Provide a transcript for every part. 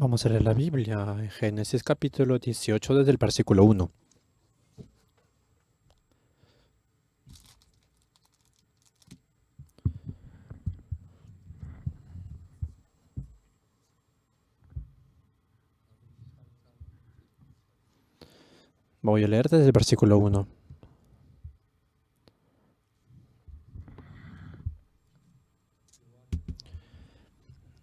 Vamos a leer la Biblia en Génesis capítulo 18 desde el versículo 1. Voy a leer desde el versículo 1.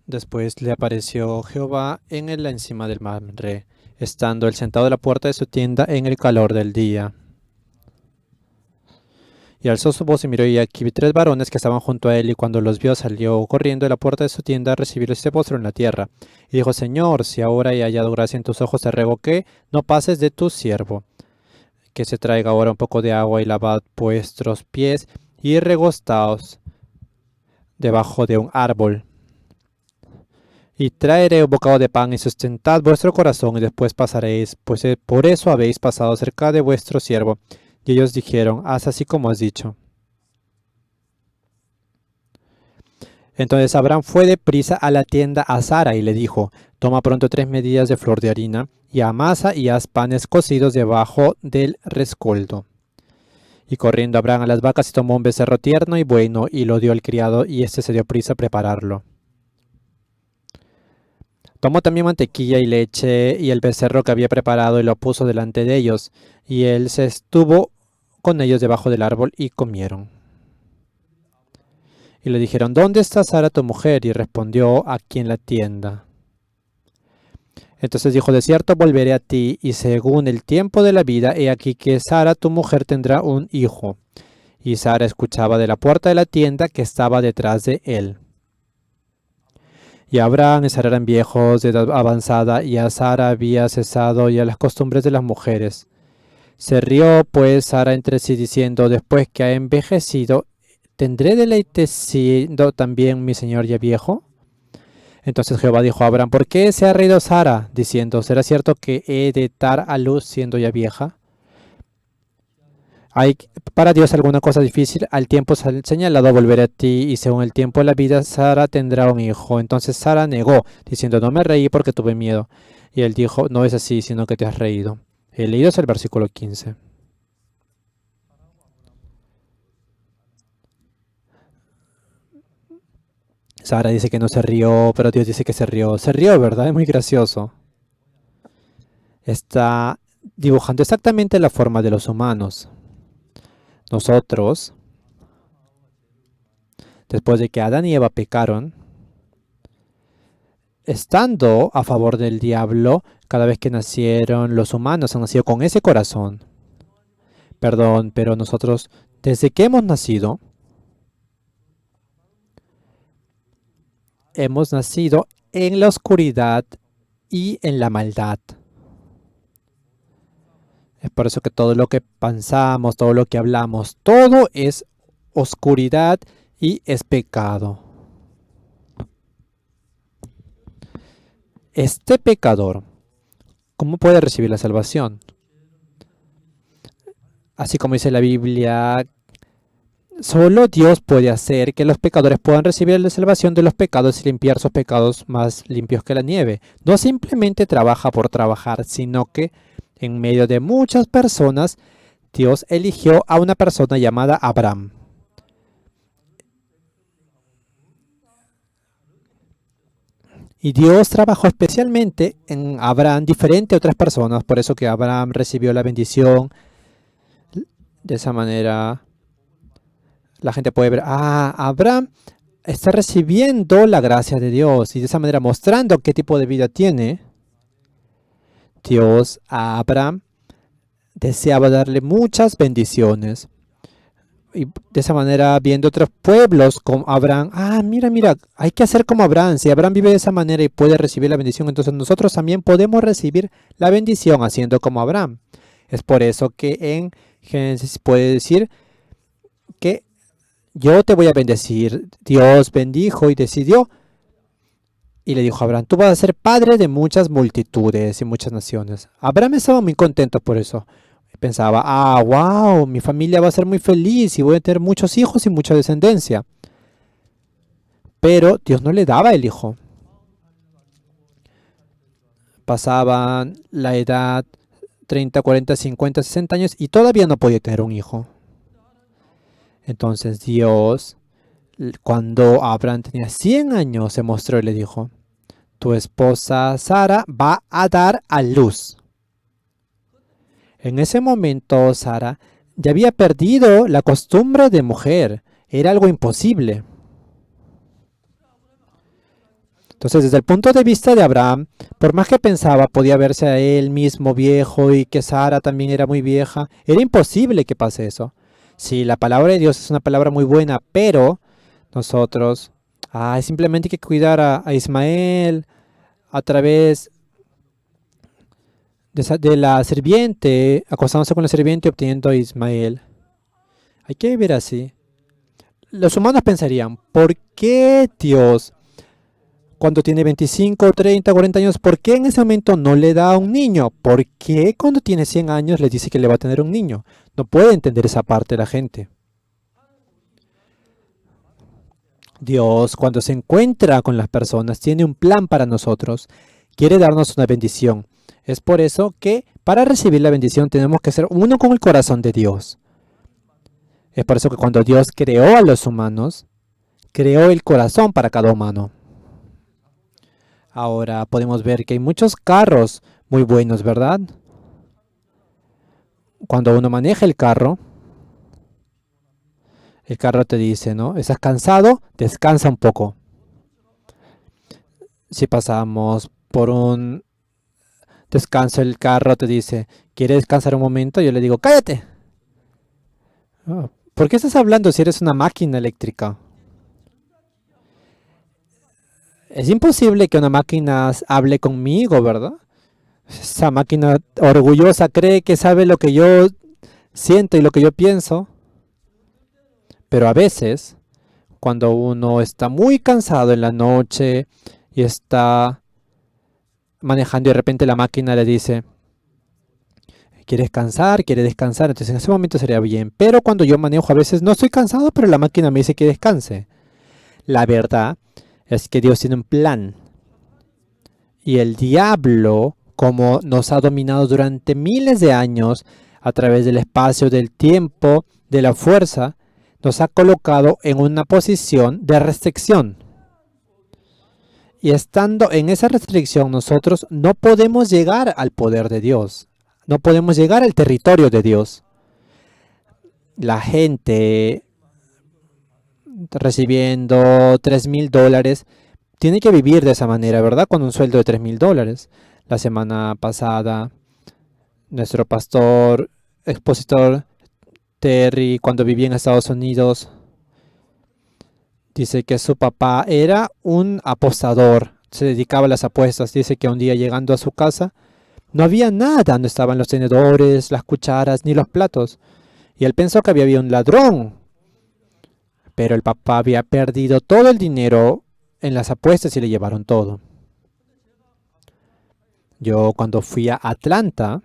Después le apareció Jehová en la encima del Mamre, estando él sentado a la puerta de su tienda en el calor del día. Y alzó su voz y miró, y aquí vi 3 varones que estaban junto a él, y cuando los vio salió corriendo de la puerta de su tienda a recibirlos y se postró en la tierra. Y dijo: Señor, si ahora he hallado gracia en tus ojos, te ruego que no pases de tu siervo, que se traiga ahora un poco de agua y lavad vuestros pies y regostaos debajo de un árbol. Y traeré un bocado de pan y sustentad vuestro corazón y después pasaréis, pues por eso habéis pasado cerca de vuestro siervo. Y ellos dijeron: haz así como has dicho. Entonces Abraham fue deprisa a la tienda a Sara y le dijo: toma pronto 3 medidas de flor de harina y amasa y haz panes cocidos debajo del rescoldo. Y corriendo Abraham a las vacas y tomó un becerro tierno y bueno y lo dio al criado, y éste se dio prisa a prepararlo. Tomó también mantequilla y leche y el becerro que había preparado y lo puso delante de ellos, y él se estuvo con ellos debajo del árbol y comieron. Y le dijeron: ¿dónde está Sara tu mujer? Y respondió: aquí en la tienda. Entonces dijo: de cierto volveré a ti, y según el tiempo de la vida, he aquí que Sara tu mujer tendrá un hijo. Y Sara escuchaba de la puerta de la tienda que estaba detrás de él. Y Abraham y Sara eran viejos de edad avanzada, y a Sara había cesado ya las costumbres de las mujeres. Se rió pues Sara entre sí, diciendo: después que ha envejecido, ¿tendré deleite siendo también mi señor ya viejo? Entonces Jehová dijo a Abraham: ¿por qué se ha reído Sara? Diciendo: ¿será cierto que he de dar a luz siendo ya vieja? ¿Hay para Dios alguna cosa difícil? Al tiempo señalado volveré a ti, y según el tiempo de la vida Sara tendrá un hijo. Entonces Sara negó, diciendo: no me reí porque tuve miedo. Y él dijo: no es así, sino que te has reído. He leído hasta el versículo 15. Sara dice que no se rió, pero Dios dice que se rió. Se rió, ¿verdad? Es muy gracioso. Está dibujando exactamente la forma de los humanos. Nosotros, después de que Adán y Eva pecaron, estando a favor del diablo, cada vez que nacieron los humanos han nacido con ese corazón. Perdón, pero nosotros, desde que hemos nacido en la oscuridad y en la maldad. Es por eso que todo lo que pensamos, todo lo que hablamos, todo es oscuridad y es pecado. Este pecador, ¿cómo puede recibir la salvación? Así como dice la Biblia, solo Dios puede hacer que los pecadores puedan recibir la salvación de los pecados y limpiar sus pecados más limpios que la nieve. No simplemente trabaja por trabajar, sino que en medio de muchas personas, Dios eligió a una persona llamada Abraham. Y Dios trabajó especialmente en Abraham, diferente a otras personas, por eso que Abraham recibió la bendición. De esa manera, la gente puede ver: Abraham está recibiendo la gracia de Dios, y de esa manera mostrando qué tipo de vida tiene. Dios a Abraham deseaba darle muchas bendiciones. Y de esa manera, viendo otros pueblos como Abraham, mira, hay que hacer como Abraham. Si Abraham vive de esa manera y puede recibir la bendición, entonces nosotros también podemos recibir la bendición haciendo como Abraham. Es por eso que en Génesis puede decir que yo te voy a bendecir. Dios bendijo y decidió, y le dijo a Abraham: tú vas a ser padre de muchas multitudes y muchas naciones. Abraham estaba muy contento por eso. Pensaba: wow, mi familia va a ser muy feliz y voy a tener muchos hijos y mucha descendencia. Pero Dios no le daba el hijo. pasaban la edad 30, 40, 50, 60 años y todavía no podía tener un hijo. Entonces Dios, cuando Abraham tenía 100 años, se mostró y le dijo: tu esposa Sara va a dar a luz. En ese momento Sara ya había perdido la costumbre de mujer. Era algo imposible. Entonces, desde el punto de vista de Abraham, por más que pensaba, podía verse a él mismo viejo y que Sara también era muy vieja. Era imposible que pase eso. Sí, la palabra de Dios es una palabra muy buena, pero nosotros, simplemente hay que cuidar a Ismael a través de la sirviente, acostándose con la sirviente y obteniendo a Ismael. Hay que ver así. Los humanos pensarían: ¿por qué Dios, cuando tiene 25, 30, 40 años, por qué en ese momento no le da a un niño? ¿Por qué cuando tiene 100 años le dice que le va a tener un niño? No puede entender esa parte de la gente. Dios, cuando se encuentra con las personas, tiene un plan para nosotros. Quiere darnos una bendición. Es por eso que para recibir la bendición tenemos que ser uno con el corazón de Dios. Es por eso que cuando Dios creó a los humanos, creó el corazón para cada humano. Ahora podemos ver que hay muchos carros muy buenos, ¿verdad? Cuando uno maneja el carro te dice, ¿no? ¿Estás cansado? Descansa un poco. Si pasamos por un descanso, el carro te dice: ¿quieres descansar un momento? Yo le digo: ¡cállate! ¿Por qué estás hablando si eres una máquina eléctrica? Es imposible que una máquina hable conmigo, ¿verdad? Esa máquina orgullosa cree que sabe lo que yo siento y lo que yo pienso. Pero a veces, cuando uno está muy cansado en la noche y está manejando y de repente la máquina le dice: ¿quieres descansar? ¿Quiere descansar? Entonces en ese momento sería bien. Pero cuando yo manejo a veces no estoy cansado, pero la máquina me dice que descanse. La verdad es que Dios tiene un plan. Y el diablo, como nos ha dominado durante miles de años a través del espacio, del tiempo, de la fuerza, nos ha colocado en una posición de restricción. Y estando en esa restricción, nosotros no podemos llegar al poder de Dios. No podemos llegar al territorio de Dios. La gente recibiendo $3,000 tiene que vivir de esa manera, ¿verdad? Con un sueldo de $3,000. La semana pasada, nuestro pastor, expositor Terry, cuando vivía en Estados Unidos, dice que su papá era un apostador, se dedicaba a las apuestas. Dice que un día llegando a su casa, no había nada, no estaban los tenedores, las cucharas, ni los platos. Y él pensó que había un ladrón. Pero el papá había perdido todo el dinero en las apuestas y le llevaron todo. Yo cuando fui a Atlanta,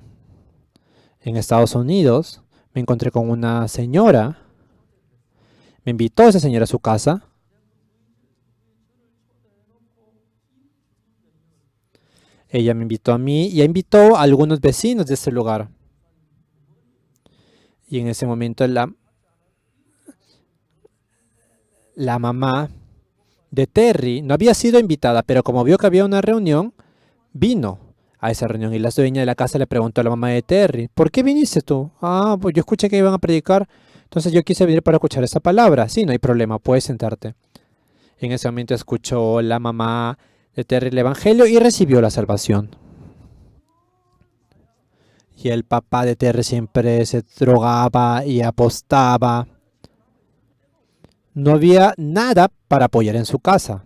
en Estados Unidos, me encontré con una señora. Me invitó esa señora a su casa. Ella me invitó a mí y invitó a algunos vecinos de ese lugar. Y en ese momento la mamá de Terry no había sido invitada, pero como vio que había una reunión, vino a esa reunión. Y la dueña de la casa le preguntó a la mamá de Terry: ¿por qué viniste tú? Pues yo escuché que iban a predicar, entonces yo quise venir para escuchar esa palabra. Sí, no hay problema, puedes sentarte. En ese momento escuchó la mamá de Terry el evangelio y recibió la salvación. Y el papá de Terry siempre se drogaba y apostaba. No había nada para apoyar en su casa.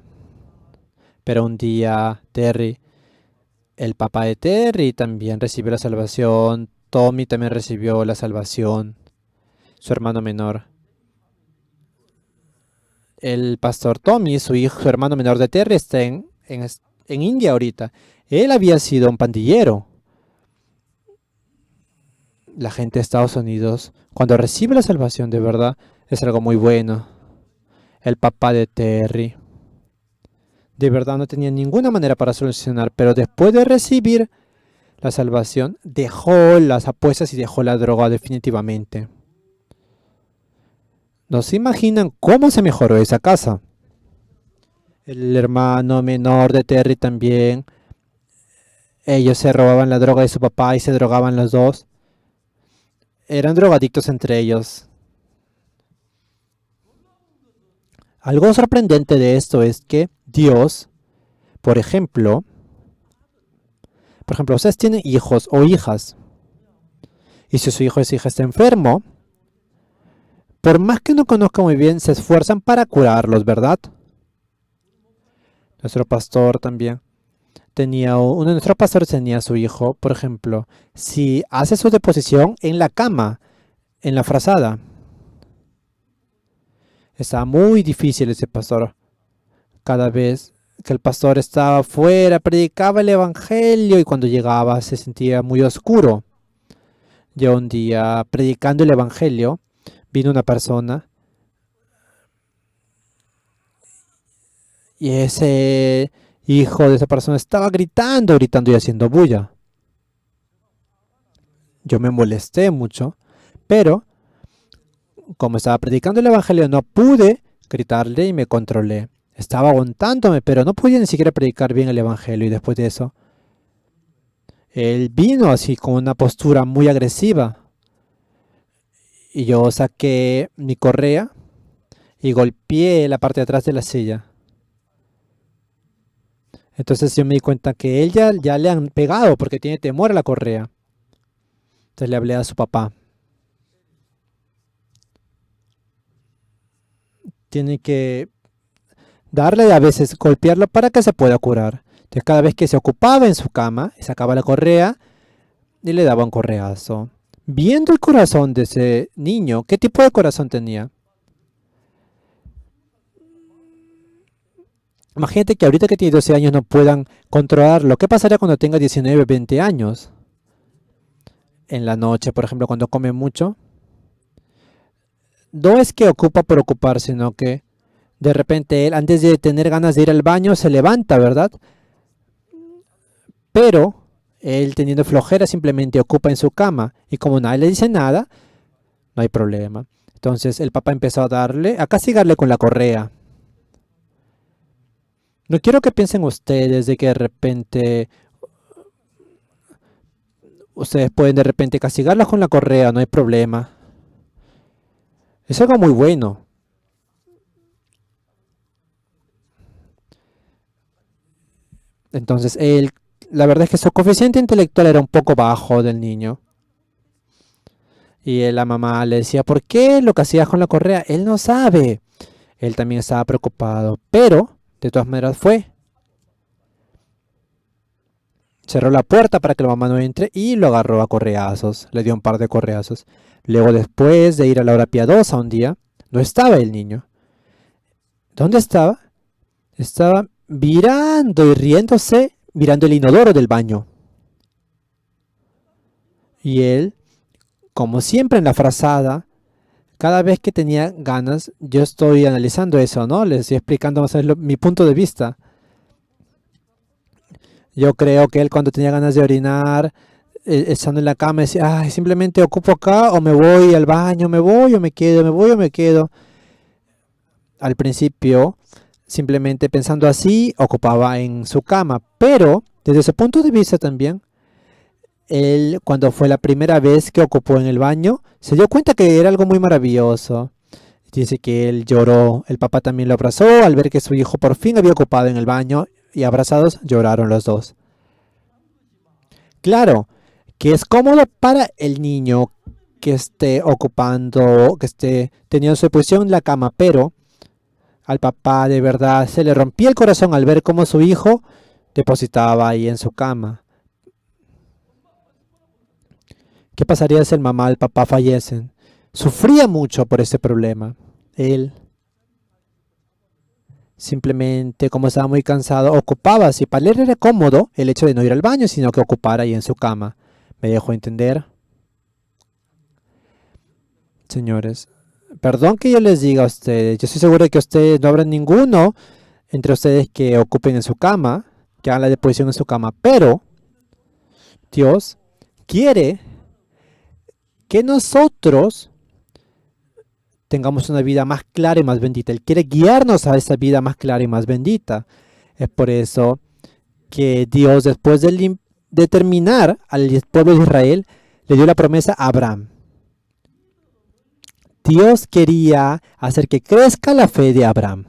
Pero un día Terry, el papá de Terry, también recibió la salvación. Tommy también recibió la salvación. Su hermano menor. El pastor Tommy, su hijo, su hermano menor de Terry, está en India ahorita. Él había sido un pandillero. La gente de Estados Unidos, cuando recibe la salvación de verdad, es algo muy bueno. El papá de Terry De verdad no tenía ninguna manera para solucionar, pero después de recibir la salvación, dejó las apuestas y dejó la droga definitivamente. ¿No se imaginan cómo se mejoró esa casa? El hermano menor de Terry también. Ellos se robaban la droga de su papá y se drogaban los dos. Eran drogadictos entre ellos. Algo sorprendente de esto es que Dios, por ejemplo, ustedes tienen hijos o hijas. Y si su hijo o hija está enfermo, por más que no conozca muy bien, se esfuerzan para curarlos, ¿verdad? Nuestro pastor también uno de nuestros pastores tenía a su hijo, por ejemplo, si hace su deposición en la cama, en la frazada. Estaba muy difícil ese pastor. Cada vez que el pastor estaba afuera, predicaba el evangelio y cuando llegaba se sentía muy oscuro. Yo un día, predicando el evangelio, vino una persona y ese hijo de esa persona estaba gritando y haciendo bulla. Yo me molesté mucho, pero como estaba predicando el evangelio no pude gritarle y me controlé. Estaba aguantándome, pero no podía ni siquiera predicar bien el evangelio y después de eso, él vino así con una postura muy agresiva y yo saqué mi correa y golpeé la parte de atrás de la silla. Entonces yo me di cuenta que él ya le han pegado porque tiene temor a la correa. Entonces le hablé a su papá. Tiene que darle a veces, golpearlo para que se pueda curar. Entonces cada vez que se ocupaba en su cama, sacaba la correa y le daba un correazo. Viendo el corazón de ese niño, ¿qué tipo de corazón tenía? Imagínate que ahorita que tiene 12 años no puedan controlarlo. ¿Qué pasaría cuando tenga 19, 20 años? En la noche, por ejemplo, cuando come mucho. No es que ocupa por ocupar, sino que de repente él, antes de tener ganas de ir al baño, se levanta, ¿verdad? Pero él teniendo flojera simplemente ocupa en su cama. Y como nadie le dice nada, no hay problema. Entonces el papá empezó a castigarle con la correa. No quiero que piensen ustedes de que de repente ustedes pueden de repente castigarlos con la correa, no hay problema. Es algo muy bueno. Entonces la verdad es que su coeficiente intelectual era un poco bajo del niño. Y la mamá le decía, ¿por qué lo que hacías con la correa? Él no sabe. Él también estaba preocupado, pero de todas maneras fue. Cerró la puerta para que la mamá no entre y lo agarró a correazos. Le dio un par de correazos. Luego, después de ir a la hora piadosa un día, no estaba el niño. ¿Dónde estaba? Estaba mirando y riéndose, mirando el inodoro del baño. Y él, como siempre en la frazada, cada vez que tenía ganas, yo estoy analizando eso, ¿no? Les estoy explicando mi punto de vista. Yo creo que él cuando tenía ganas de orinar, estando en la cama, decía, ay, simplemente ocupo acá o me voy al baño, me voy o me quedo, me voy o me quedo. Al principio, simplemente pensando así, ocupaba en su cama, pero desde ese punto de vista también, él cuando fue la primera vez que ocupó en el baño, se dio cuenta que era algo muy maravilloso. Dice que él lloró, el papá también lo abrazó al ver que su hijo por fin había ocupado en el baño y abrazados lloraron los dos. Claro, que es cómodo para el niño que esté ocupando, que esté teniendo su posición en la cama, pero al papá de verdad se le rompía el corazón al ver cómo su hijo depositaba ahí en su cama. ¿Qué pasaría si el mamá y el papá fallecen? Sufría mucho por ese problema. Él simplemente, como estaba muy cansado, ocupaba, si para él era cómodo el hecho de no ir al baño, sino que ocupara ahí en su cama. ¿Me dejó entender? Señores, perdón que yo les diga a ustedes, yo estoy seguro de que ustedes no habrá ninguno entre ustedes que ocupen en su cama, que hagan la deposición en su cama, pero Dios quiere que nosotros tengamos una vida más clara y más bendita. Él quiere guiarnos a esa vida más clara y más bendita. Es por eso que Dios, después de terminar al pueblo de Israel, le dio la promesa a Abraham. Dios quería hacer que crezca la fe de Abraham.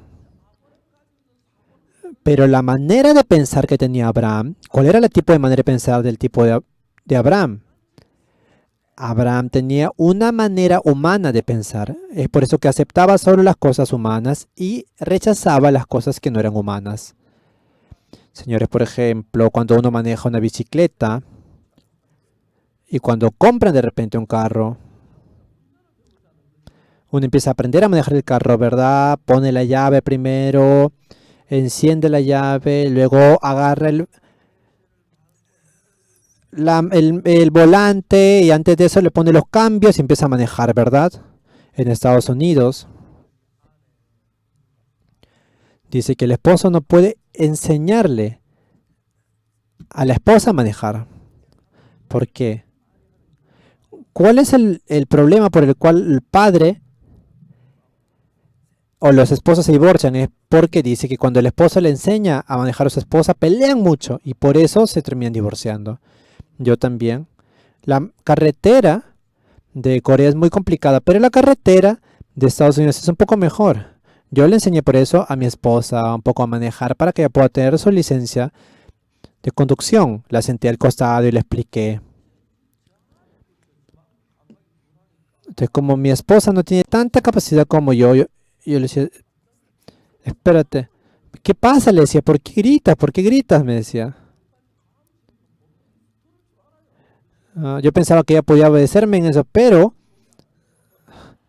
Pero la manera de pensar que tenía Abraham, ¿cuál era el tipo de manera de pensar del tipo de Abraham? Abraham tenía una manera humana de pensar. Es por eso que aceptaba solo las cosas humanas y rechazaba las cosas que no eran humanas. Señores, por ejemplo, cuando uno maneja una bicicleta y cuando compran de repente un carro, uno empieza a aprender a manejar el carro, ¿verdad? Pone la llave primero, enciende la llave, luego agarra el volante y antes de eso le pone los cambios y empieza a manejar, ¿verdad? En Estados Unidos dice que el esposo no puede enseñarle a la esposa a manejar. ¿Por qué? ¿Cuál es el problema por el cual el padre o los esposos se divorcian? Es porque dice que cuando el esposo le enseña a manejar a su esposa pelean mucho y por eso se terminan divorciando. Yo también. La carretera de Corea es muy complicada, pero la carretera de Estados Unidos es un poco mejor. Yo le enseñé por eso a mi esposa un poco a manejar para que ella pueda tener su licencia de conducción. La senté al costado y le expliqué. Entonces, como mi esposa no tiene tanta capacidad como yo le decía, espérate, ¿qué pasa? Le decía, ¿por qué gritas? ¿Por qué gritas? Me decía. Yo pensaba que ella podía obedecerme en eso, pero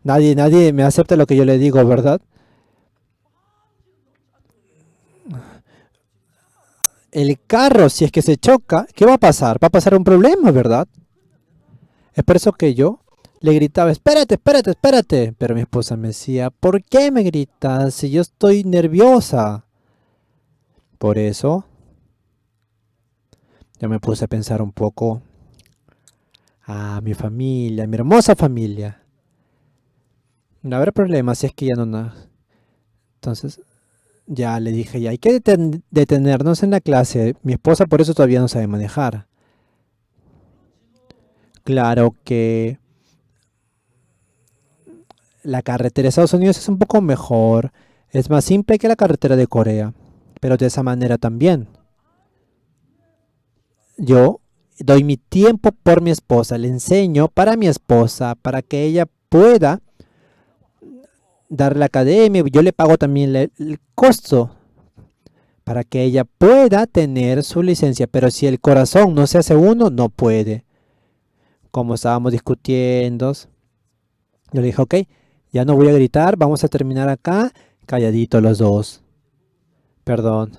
nadie me acepta lo que yo le digo, ¿verdad? El carro, si es que se choca, ¿qué va a pasar? Va a pasar un problema, ¿verdad? Es por eso que yo le gritaba, espérate, espérate, espérate. Pero mi esposa me decía, ¿por qué me gritas si yo estoy nerviosa? Por eso, yo me puse a pensar un poco a mi familia, mi hermosa familia. No habrá problema si es que ya no. Entonces, ya le dije, ya hay que detenernos en la clase. Mi esposa por eso todavía no sabe manejar. Claro que la carretera de Estados Unidos es un poco mejor. Es más simple que la carretera de Corea. Pero de esa manera también. Yo doy mi tiempo por mi esposa. Le enseño para mi esposa. Para que ella pueda dar la academia. Yo le pago también el costo. Para que ella pueda tener su licencia. Pero si el corazón no se hace uno, no puede. Como estábamos discutiendo, yo le dije, ok, ya no voy a gritar, vamos a terminar acá, calladitos los dos. Perdón.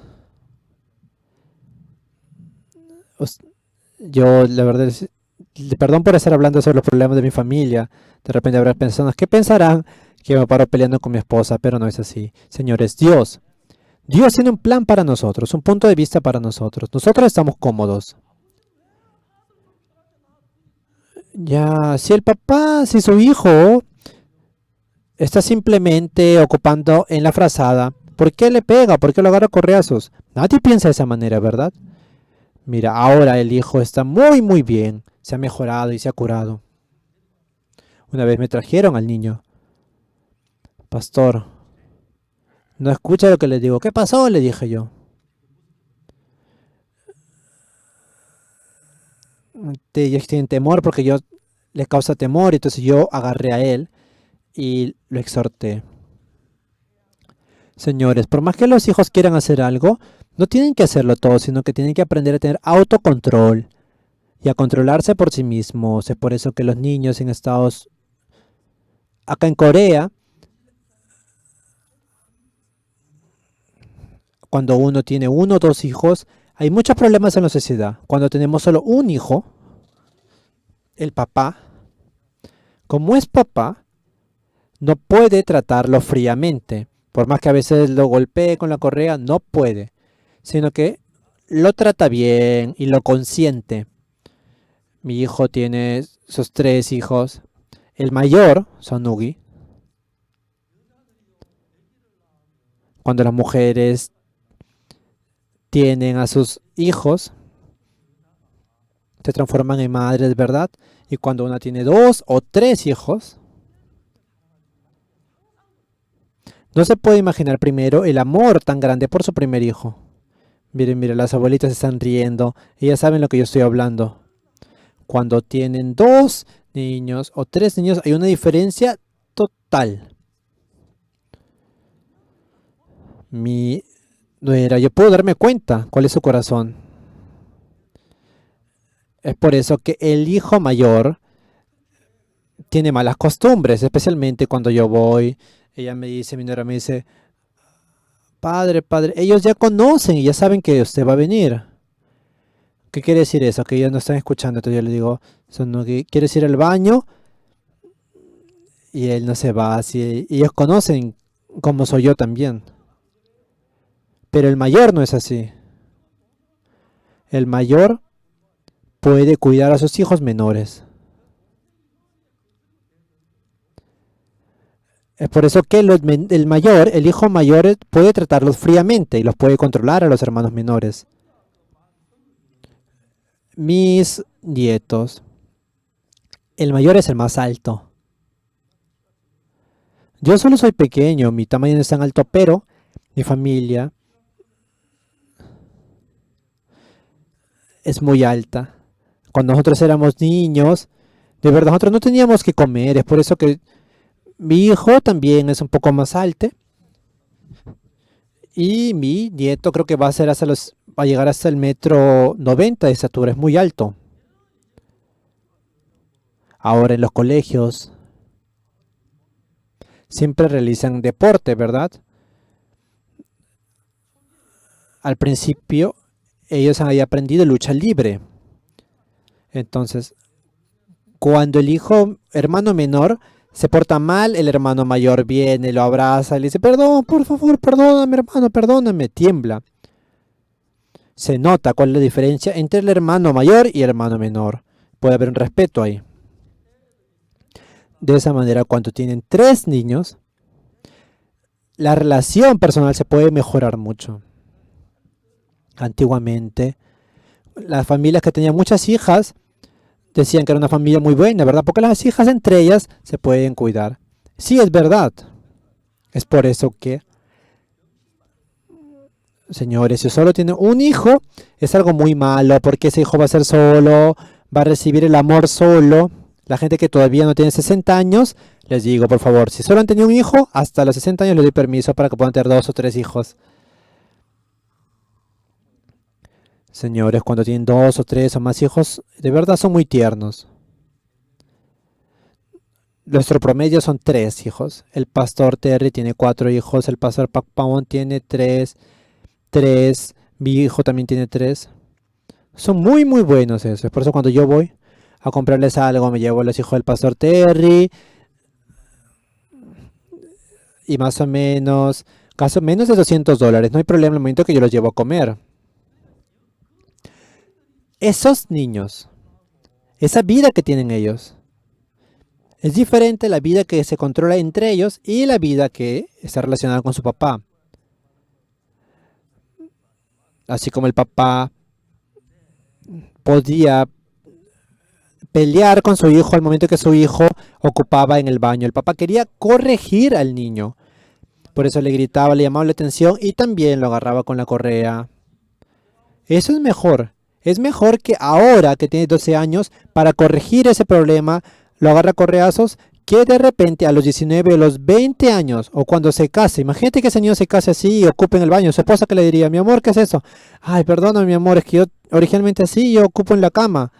Yo, la verdad, perdón por estar hablando sobre los problemas de mi familia. De repente habrá personas que pensarán que me paro peleando con mi esposa, pero no es así. Señores, Dios tiene un plan para nosotros, un punto de vista para nosotros. Nosotros estamos cómodos. Ya, si su hijo está simplemente ocupando en la frazada, ¿por qué le pega? ¿Por qué lo agarra a correazos? Nadie piensa de esa manera, ¿verdad? Mira, ahora el hijo está muy, muy bien. Se ha mejorado y se ha curado. Una vez me trajeron al niño. Pastor, no escucha lo que le digo. ¿Qué pasó? Le dije yo. Ellos tienen temor porque yo les causa temor. Entonces yo agarré a él y lo exhorté. Señores, por más que los hijos quieran hacer algo, no tienen que hacerlo todo, sino que tienen que aprender a tener autocontrol y a controlarse por sí mismos. Es por eso que los niños acá en Corea, cuando uno tiene uno o dos hijos, hay muchos problemas en la sociedad. Cuando tenemos solo un hijo, el papá, como es papá, no puede tratarlo fríamente. Por más que a veces lo golpee con la correa, no puede, sino que lo trata bien y lo consiente. Mi hijo tiene sus 3 hijos. El mayor, Sonugi, cuando las mujeres tienen a sus hijos, se transforman en madres, ¿verdad? Y cuando una tiene 2 o 3 hijos, no se puede imaginar primero el amor tan grande por su primer hijo. Miren, miren, las abuelitas están riendo. Ellas saben lo que yo estoy hablando. Cuando tienen 2 niños o 3 niños, hay una diferencia total. Mi nuera, yo puedo darme cuenta cuál es su corazón. Es por eso que el hijo mayor tiene malas costumbres, especialmente cuando yo voy. Ella me dice, mi nuera me dice, padre, padre, ellos ya conocen y ya saben que usted va a venir. ¿Qué quiere decir eso? Que ellos no están escuchando. Entonces yo le digo, ¿quieres ir al baño? Y él no se va así. Y ellos conocen cómo soy yo también. Pero el mayor no es así. El mayor puede cuidar a sus hijos menores. Es por eso que el mayor, el hijo mayor, puede tratarlos fríamente y los puede controlar a los hermanos menores. Mis nietos. El mayor es el más alto. Yo solo soy pequeño, mi tamaño no es tan alto, pero mi familia es muy alta. Cuando nosotros éramos niños, de verdad nosotros no teníamos que comer. Es por eso que mi hijo también es un poco más alto. Y mi nieto creo que va a llegar hasta el 1,90 m de estatura. Es muy alto. Ahora en los colegios siempre realizan deporte, ¿verdad? Al principio ellos habían aprendido lucha libre. Entonces, cuando el hermano menor se porta mal, el hermano mayor viene, lo abraza y le dice, perdón, por favor, perdóname, hermano, perdóname, tiembla. Se nota cuál es la diferencia entre el hermano mayor y el hermano menor. Puede haber un respeto ahí. De esa manera, cuando tienen 3 niños, la relación personal se puede mejorar mucho. Antiguamente, las familias que tenían muchas hijas decían que era una familia muy buena, ¿verdad? Porque las hijas entre ellas se pueden cuidar. Sí, es verdad. Es por eso que, señores, si solo tienen un hijo, es algo muy malo, porque ese hijo va a ser solo, va a recibir el amor solo. La gente que todavía no tiene 60 años, les digo, por favor, si solo han tenido un hijo, hasta los 60 años les doy permiso para que puedan tener 2 o 3 hijos. Señores, cuando tienen 2 o 3 o más hijos, de verdad son muy tiernos. Nuestro promedio son 3 hijos. El pastor Terry tiene 4 hijos. El pastor Pacpaon tiene tres. Mi hijo también tiene 3. Son muy, muy buenos eso. Es por eso cuando yo voy a comprarles algo, me llevo a los hijos del pastor Terry. Y más o menos, caso menos de $200. No hay problema en el momento que yo los llevo a comer. Esos niños, esa vida que tienen ellos, es diferente la vida que se controla entre ellos y la vida que está relacionada con su papá. Así como el papá podía pelear con su hijo al momento que su hijo ocupaba en el baño. El papá quería corregir al niño. Por eso le gritaba, le llamaba la atención y también lo agarraba con la correa. Eso es mejor. Es mejor que ahora que tiene 12 años, para corregir ese problema, lo agarra a correazos, que de repente a los 19 o los 20 años, o cuando se case, imagínate que ese niño se case así y ocupe en el baño. Su esposa que le diría, mi amor, ¿qué es eso? Ay, perdóname, mi amor, es que yo originalmente así, yo ocupo en la cama.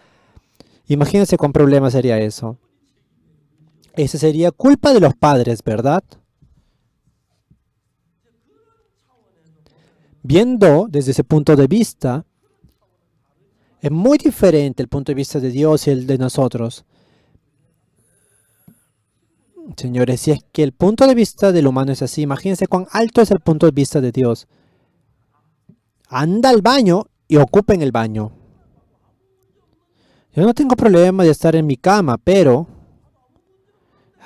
Imagínense cuán problema sería eso. Esa sería culpa de los padres, ¿verdad? Viendo desde ese punto de vista, es muy diferente el punto de vista de Dios y el de nosotros. Señores, si es que el punto de vista del humano es así, imagínense cuán alto es el punto de vista de Dios. Anda al baño y ocupa en el baño. Yo no tengo problema de estar en mi cama, pero...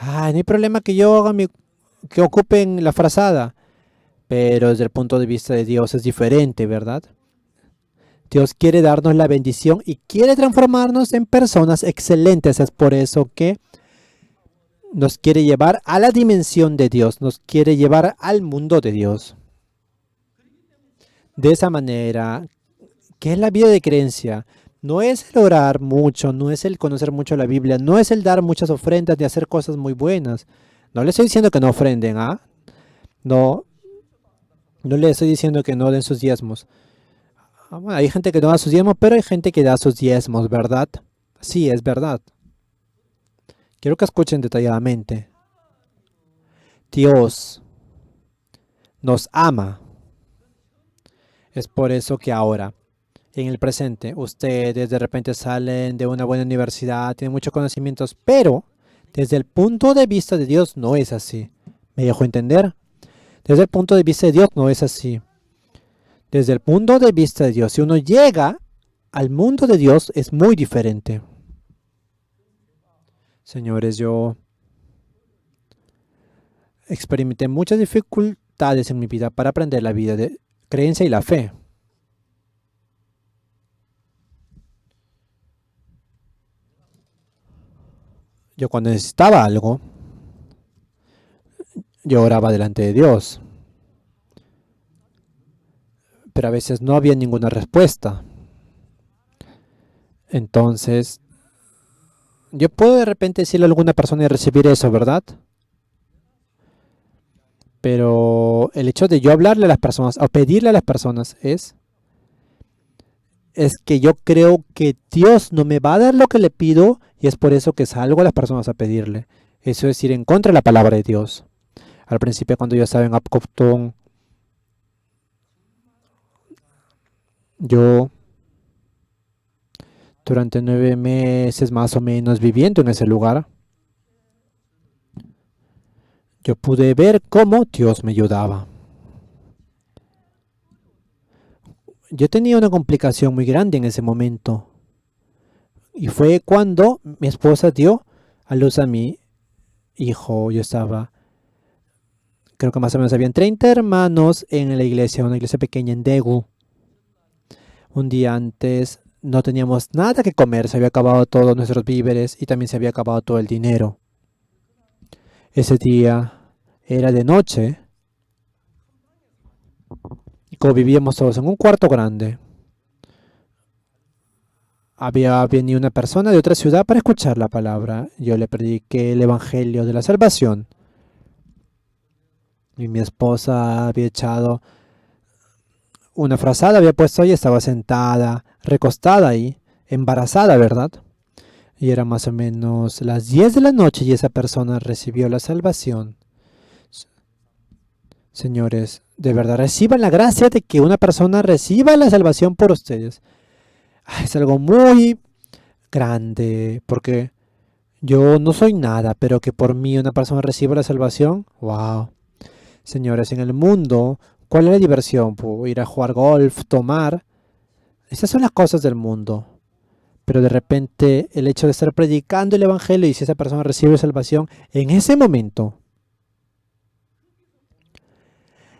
no hay problema que yo haga que ocupen la frazada. Pero desde el punto de vista de Dios es diferente, ¿verdad? Dios quiere darnos la bendición y quiere transformarnos en personas excelentes. Es por eso que nos quiere llevar a la dimensión de Dios, nos quiere llevar al mundo de Dios. De esa manera, ¿qué es la vida de creencia? No es el orar mucho, no es el conocer mucho la Biblia, no es el dar muchas ofrendas ni hacer cosas muy buenas. No le estoy diciendo que no ofrenden, ¿ah? No, no le estoy diciendo que no den sus diezmos. Bueno, hay gente que no da sus diezmos, pero hay gente que da sus diezmos, ¿verdad? Sí, es verdad. Quiero que escuchen detalladamente. Dios nos ama. Es por eso que ahora, en el presente, ustedes de repente salen de una buena universidad, tienen muchos conocimientos, pero desde el punto de vista de Dios no es así. ¿Me dejo entender? Desde el punto de vista de Dios no es así. Desde el punto de vista de Dios, si uno llega al mundo de Dios, es muy diferente. Señores, yo experimenté muchas dificultades en mi vida para aprender la vida de creencia y la fe. Yo cuando necesitaba algo, yo oraba delante de Dios. Pero a veces no había ninguna respuesta. Entonces, yo puedo de repente decirle a alguna persona y recibir eso, ¿verdad? Pero el hecho de yo hablarle a las personas o pedirle a las personas es que yo creo que Dios no me va a dar lo que le pido y es por eso que salgo a las personas a pedirle. Eso es ir en contra de la palabra de Dios. Al principio cuando yo estaba en Upcopton, yo durante 9 meses más o menos viviendo en ese lugar, yo pude ver cómo Dios me ayudaba. Yo tenía una complicación muy grande en ese momento. Y fue cuando mi esposa dio a luz a mi hijo. Yo estaba, creo que más o menos habían 30 hermanos en la iglesia, una iglesia pequeña en Daegu. Un día antes no teníamos nada que comer, se había acabado todos nuestros víveres y también se había acabado todo el dinero. Ese día era de noche y como vivíamos todos en un cuarto grande, había venido una persona de otra ciudad para escuchar la palabra. Yo le prediqué el evangelio de la salvación. Y mi esposa había echado una frazada, había puesto y estaba sentada, recostada ahí, embarazada, ¿verdad? Y era más o menos las 10 de la noche y esa persona recibió la salvación. Señores, de verdad, reciban la gracia de que una persona reciba la salvación por ustedes. Es algo muy grande, porque yo no soy nada, pero que por mí una persona reciba la salvación, wow. Señores, en el mundo, ¿cuál es la diversión? Ir a jugar golf, tomar. Esas son las cosas del mundo. Pero de repente el hecho de estar predicando el evangelio y si esa persona recibe salvación, en ese momento,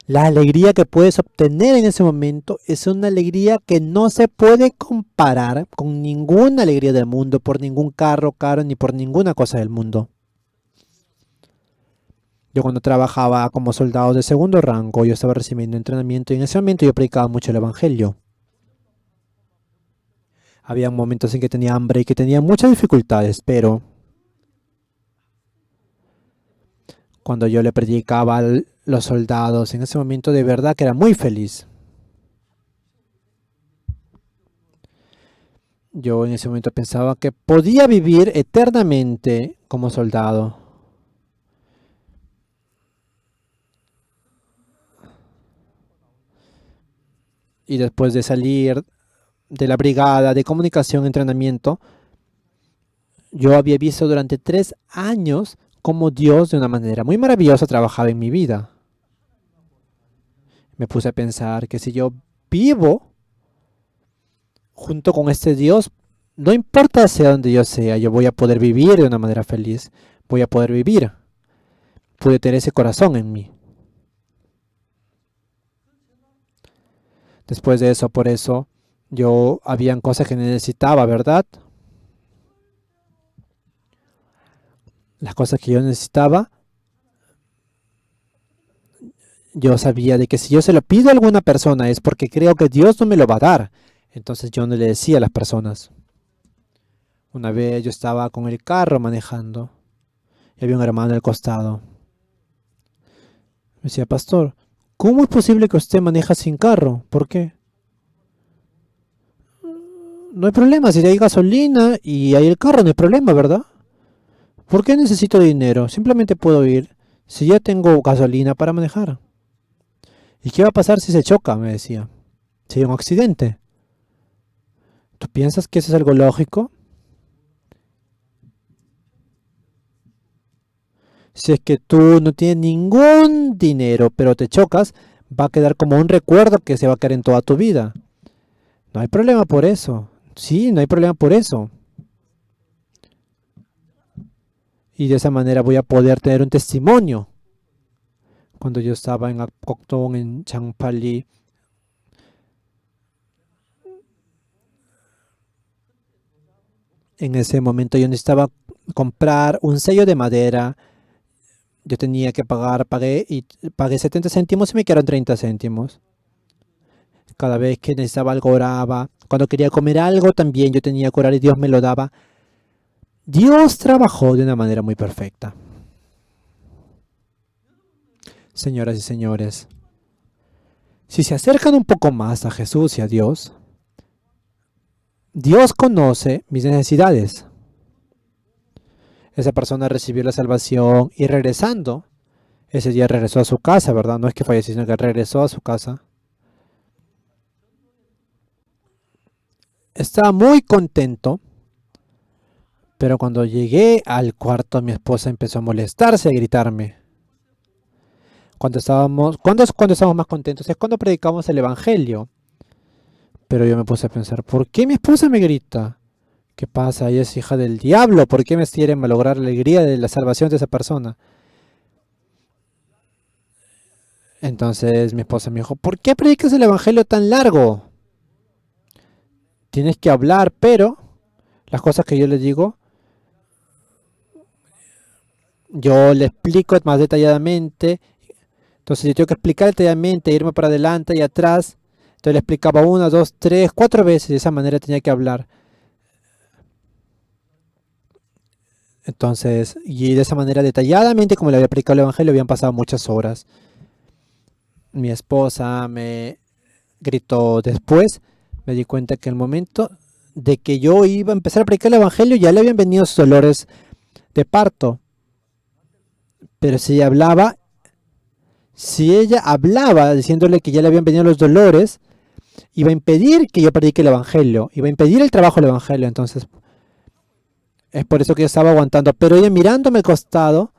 la alegría que puedes obtener en ese momento es una alegría que no se puede comparar con ninguna alegría del mundo, por ningún carro caro ni por ninguna cosa del mundo. Yo cuando trabajaba como soldado de segundo rango, yo estaba recibiendo entrenamiento y en ese momento yo predicaba mucho el evangelio. Había momentos en que tenía hambre y que tenía muchas dificultades, pero cuando yo le predicaba a los soldados, en ese momento de verdad que era muy feliz. Yo en ese momento pensaba que podía vivir eternamente como soldado. Y después de salir de la brigada de comunicación y entrenamiento, yo había visto durante 3 años cómo Dios de una manera muy maravillosa trabajaba en mi vida. Me puse a pensar que si yo vivo junto con este Dios, no importa hacia donde yo sea, yo voy a poder vivir de una manera feliz. Voy a poder vivir. Pude tener ese corazón en mí. Después de eso, por eso, yo habían cosas que necesitaba, ¿verdad? Las cosas que yo necesitaba, yo sabía de que si yo se lo pido a alguna persona es porque creo que Dios no me lo va a dar. Entonces yo no le decía a las personas. Una vez yo estaba con el carro manejando y había un hermano al costado. Me decía, pastor, ¿cómo es posible que usted maneja sin carro? ¿Por qué? No hay problema, si hay gasolina y hay el carro, no hay problema, ¿verdad? ¿Por qué necesito dinero? Simplemente puedo ir si ya tengo gasolina para manejar. ¿Y qué va a pasar si se choca? Me decía. Si hay un accidente. ¿Tú piensas que eso es algo lógico? Si es que tú no tienes ningún dinero, pero te chocas, va a quedar como un recuerdo que se va a quedar en toda tu vida. No hay problema por eso. Sí, no hay problema por eso. Y de esa manera voy a poder tener un testimonio. Cuando yo estaba en Akbokton, en Changpali, en ese momento yo necesitaba comprar un sello de madera. Yo tenía que pagué 70 céntimos y me quedaron 30 céntimos. Cada vez que necesitaba algo oraba. Cuando quería comer algo también yo tenía que orar y Dios me lo daba. Dios trabajó de una manera muy perfecta. Señoras y señores, si se acercan un poco más a Jesús y a Dios, Dios conoce mis necesidades. Esa persona recibió la salvación y regresando, ese día regresó a su casa, ¿verdad? No es que falleció, sino que regresó a su casa. Estaba muy contento, pero cuando llegué al cuarto, mi esposa empezó a molestarse, a gritarme. ¿Cuándo estamos más contentos? Es cuando predicamos el Evangelio. Pero yo me puse a pensar, ¿por qué mi esposa me grita? ¿Qué pasa? Ella es hija del diablo. ¿Por qué me quieren malograr la alegría de la salvación de esa persona? Entonces mi esposa me dijo, ¿por qué predicas el Evangelio tan largo? Tienes que hablar, pero las cosas que yo le digo, yo le explico más detalladamente. Entonces yo tengo que explicar detalladamente, irme para adelante y atrás. Entonces le explicaba una, dos, tres, cuatro veces. De esa manera tenía que hablar. Entonces, y de esa manera detalladamente, como le había explicado el Evangelio, habían pasado muchas horas. Mi esposa me gritó después. Me di cuenta que el momento de que yo iba a empezar a predicar el Evangelio ya le habían venido sus dolores de parto. Pero si ella hablaba diciéndole que ya le habían venido los dolores, iba a impedir que yo predique el Evangelio, iba a impedir el trabajo del Evangelio. Entonces, es por eso que yo estaba aguantando. Pero ella mirándome al costado,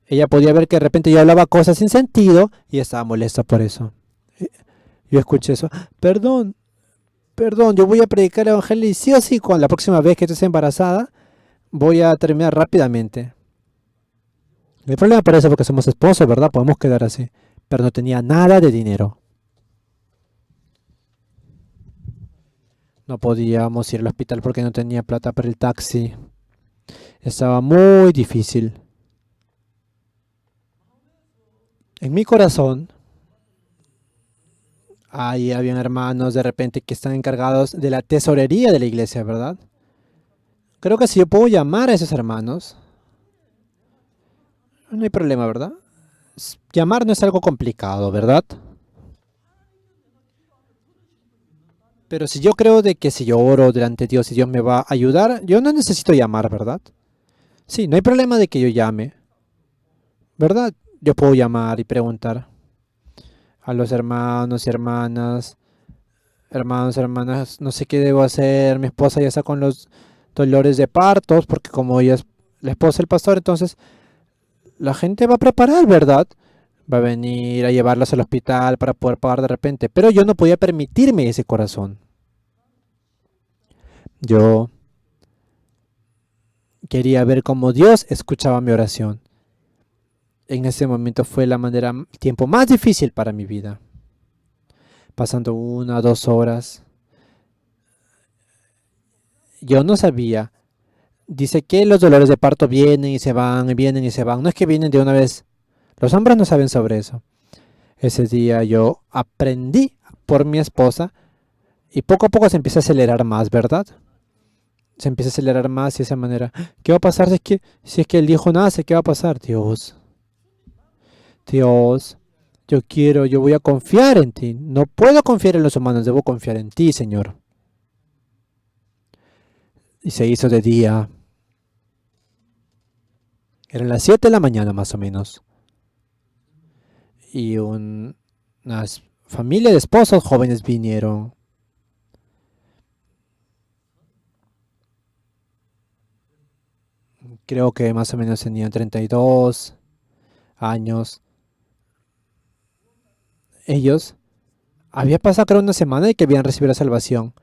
ella podía ver que de repente yo hablaba cosas sin sentido y estaba molesta por eso. Yo escuché eso. Perdón, perdón, yo voy a predicar el Evangelio y sí o sí, con la próxima vez que estés embarazada, voy a terminar rápidamente. El problema por eso porque somos esposos, ¿verdad? Podemos quedar así. Pero no tenía nada de dinero. No podíamos ir al hospital porque no tenía plata para el taxi. Estaba muy difícil. En mi corazón, ahí habían hermanos de repente que están encargados de la tesorería de la iglesia, ¿verdad? Creo que si yo puedo llamar a esos hermanos, no hay problema, ¿verdad? Llamar no es algo complicado, ¿verdad? Pero si yo creo de que si yo oro delante de Dios y Dios me va a ayudar, yo no necesito llamar, ¿verdad? Sí, no hay problema de que yo llame, ¿verdad? Yo puedo llamar y preguntar a los hermanos y hermanas, no sé qué debo hacer, mi esposa ya está con los dolores de partos, porque como ella es la esposa del pastor, entonces la gente va a preparar, ¿verdad? Va a venir a llevarlos al hospital para poder pagar de repente. Pero yo no podía permitirme ese corazón. Yo quería ver cómo Dios escuchaba mi oración. En ese momento fue el tiempo más difícil para mi vida. Pasando 1 o 2 horas. Yo no sabía. Dice que los dolores de parto vienen y se van, y vienen y se van. No es que vienen de una vez. Los hombres no saben sobre eso. Ese día yo aprendí por mi esposa y poco a poco se empieza a acelerar más, ¿verdad? Se empieza a acelerar más y de esa manera. ¿Qué va a pasar si es que el hijo nace? ¿Qué va a pasar? Dios, Dios, yo voy a confiar en ti. No puedo confiar en los humanos, debo confiar en ti, Señor. Y se hizo de día. Eran las 7 de la mañana más o menos. Y una familia de esposos jóvenes vinieron. Creo que más o menos tenían 32 años. Ellos, había pasado creo una semana y que habían recibido la salvación,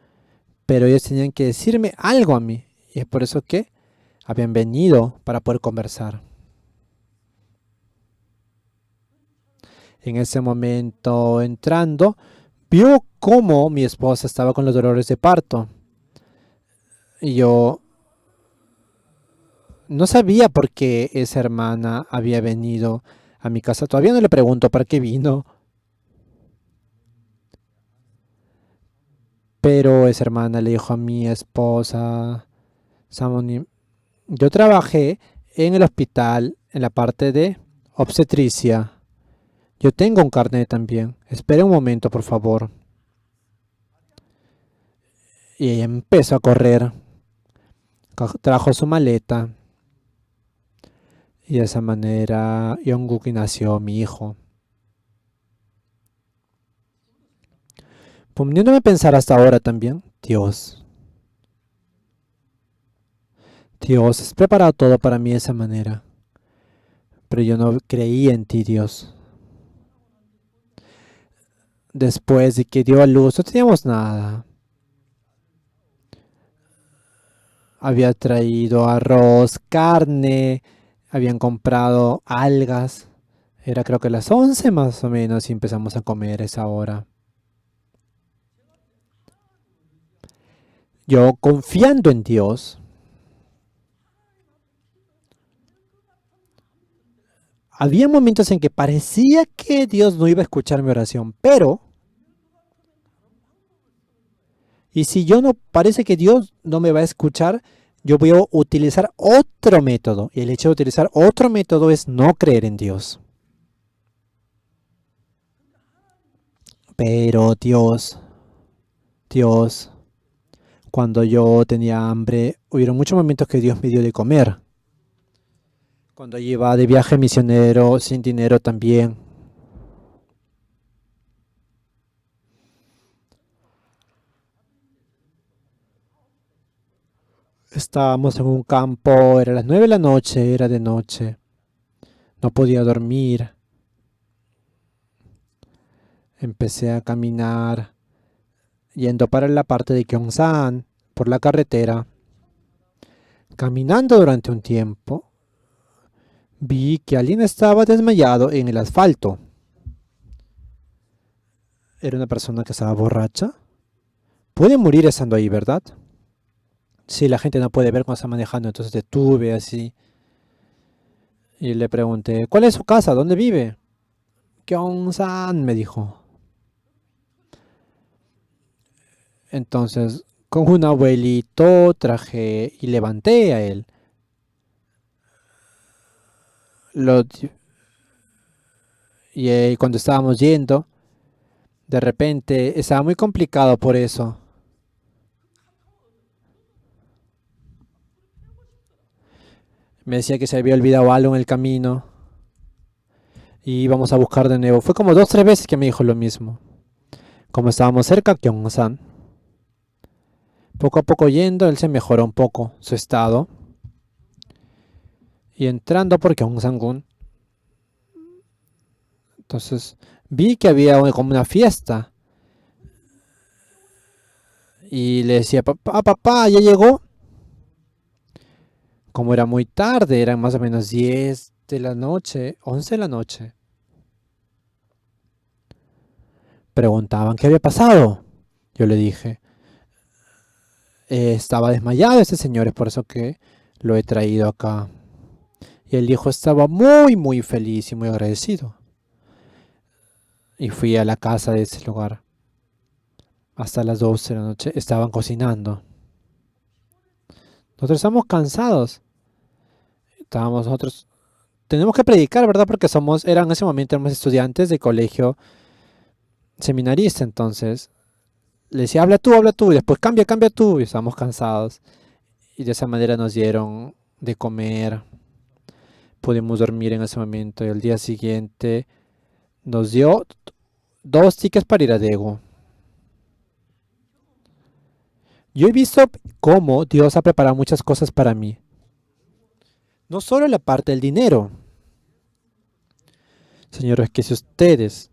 pero ellos tenían que decirme algo a mí. Y es por eso que habían venido para poder conversar. En ese momento, entrando, vio cómo mi esposa estaba con los dolores de parto. Y yo no sabía por qué esa hermana había venido a mi casa. Todavía no le pregunto para qué vino. Pero esa hermana le dijo a mi esposa, Samoni, yo trabajé en el hospital en la parte de obstetricia. Yo tengo un carnet también. Espere un momento, por favor. Y ella empezó a correr. Trajo su maleta. Y de esa manera Jungkook nació mi hijo. Poniéndome a pensar hasta ahora también, Dios, has preparado todo para mí de esa manera. Pero yo no creí en ti, Dios. Después de que dio a luz, no teníamos nada. Había traído arroz, carne, habían comprado algas. Era creo que las 11 más o menos y empezamos a comer esa hora. Yo confiando en Dios, había momentos en que parecía que Dios no iba a escuchar mi oración, pero, y si yo no parece que Dios no me va a escuchar, yo voy a utilizar otro método. Y el hecho de utilizar otro método es no creer en Dios. Pero Dios, cuando yo tenía hambre, hubieron muchos momentos que Dios me dio de comer. Cuando yo iba de viaje misionero, sin dinero también. Estábamos en un campo, era las 9 de la noche, era de noche. No podía dormir. Empecé a caminar, yendo para la parte de Gyeongsan, por la carretera. Caminando durante un tiempo, vi que alguien estaba desmayado en el asfalto. Era una persona que estaba borracha. Puede morir estando ahí, ¿verdad? Sí, la gente no puede ver cuando está manejando, entonces detuve así. Y le pregunté, ¿cuál es su casa? ¿Dónde vive? Gyeongsan, me dijo. Entonces, con un abuelito traje y levanté a él. Lo, y cuando estábamos yendo, de repente estaba muy complicado por eso. Me decía que se había olvidado algo en el camino y íbamos a buscar de nuevo. Fue como 2 o 3 veces que me dijo lo mismo. Como estábamos cerca a Gyeongsan, poco a poco yendo, él se mejoró un poco su estado. Y entrando por Gyeongsangun, Entonces vi que había como una fiesta. Y le decía, papá, papá, ¿ya llegó? Como era muy tarde, eran más o menos 10 de la noche, 11 de la noche. Preguntaban qué había pasado. Yo le dije, estaba desmayado ese señor, es por eso que lo he traído acá. Y el hijo estaba muy, muy feliz y muy agradecido. Y fui a la casa de ese lugar. Hasta las 12 de la noche estaban cocinando. Nosotros estamos cansados. Estábamos nosotros. Tenemos que predicar, ¿verdad? Porque en ese momento éramos estudiantes de colegio seminarista, entonces le decía, habla tú, y después cambia, cambia tú, y estábamos cansados. Y de esa manera nos dieron de comer, pudimos dormir en ese momento, y el día siguiente nos dio 2 tickets para ir a Daegu. Yo he visto cómo Dios ha preparado muchas cosas para mí. No solo la parte del dinero. Señor, es que si ustedes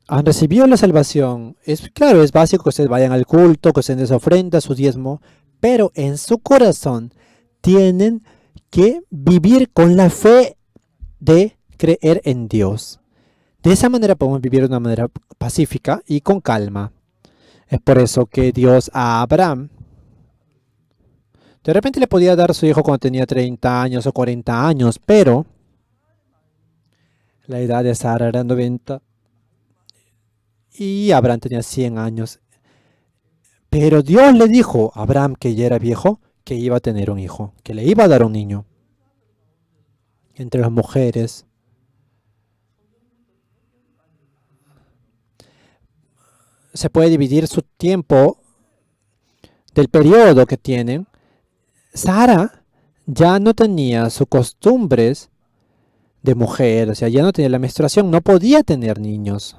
han recibido la salvación, es claro, es básico que ustedes vayan al culto, que ustedes den su ofrenda, su diezmo, pero en su corazón tienen que vivir con la fe de creer en Dios. De esa manera podemos vivir de una manera pacífica y con calma. Es por eso que Dios a Abraham de repente le podía dar a su hijo cuando tenía 30 años o 40 años, pero la edad de Sara era 90 y Abraham tenía 100 años. Pero Dios le dijo a Abraham, que ya era viejo, que iba a tener un hijo, que le iba a dar un niño. Entre las mujeres se puede dividir su tiempo del periodo que tienen. Sara ya no tenía sus costumbres de mujer, o sea, ya no tenía la menstruación, no podía tener niños.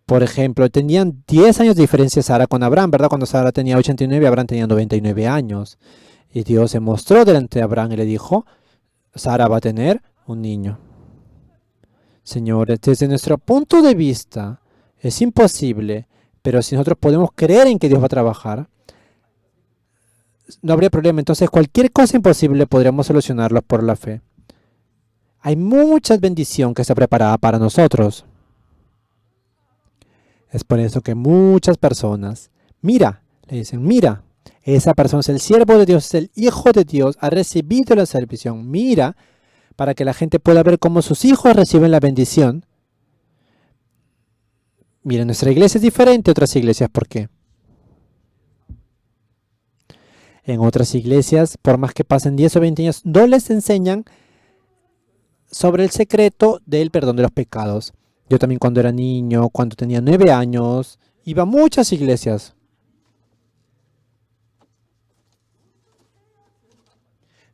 Por ejemplo, tenían 10 años de diferencia Sara con Abraham, ¿verdad? Cuando Sara tenía 89, Abraham tenía 99 años. Y Dios se mostró delante de Abraham y le dijo, Sara va a tener un niño. Señores, desde nuestro punto de vista es imposible, pero si nosotros podemos creer en que Dios va a trabajar, no habría problema. Entonces cualquier cosa imposible podríamos solucionarlo por la fe. Hay mucha bendición que está preparada para nosotros. Es por eso que muchas personas, mira, le dicen, mira, esa persona es el siervo de Dios, es el hijo de Dios, ha recibido la salvación. Mira, para que la gente pueda ver cómo sus hijos reciben la bendición. Mira, nuestra iglesia es diferente a otras iglesias. ¿Por qué? En otras iglesias, por más que pasen 10 o 20 años, no les enseñan sobre el secreto del perdón de los pecados. Yo también cuando era niño, cuando tenía 9 años, iba a muchas iglesias.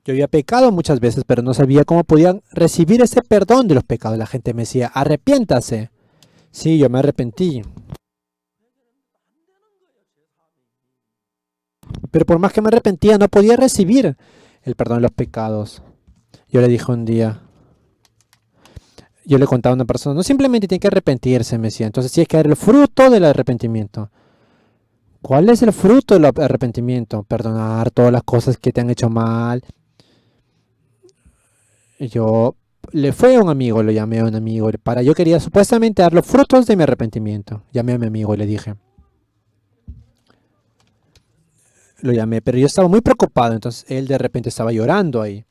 Yo había pecado muchas veces, pero no sabía cómo podían recibir ese perdón de los pecados. La gente me decía, arrepiéntase. Sí, yo me arrepentí. Pero por más que me arrepentía, no podía recibir el perdón de los pecados. Yo le dije un día, yo le contaba a una persona, no simplemente tiene que arrepentirse, me decía. Entonces sí hay que dar el fruto del arrepentimiento. ¿Cuál es el fruto del arrepentimiento? Perdonar todas las cosas que te han hecho mal. Y yo le fue a un amigo, lo llamé a un amigo, yo quería supuestamente dar los frutos de mi arrepentimiento. Llamé a mi amigo y le dije, lo llamé, pero yo estaba muy preocupado, entonces él de repente estaba llorando ahí.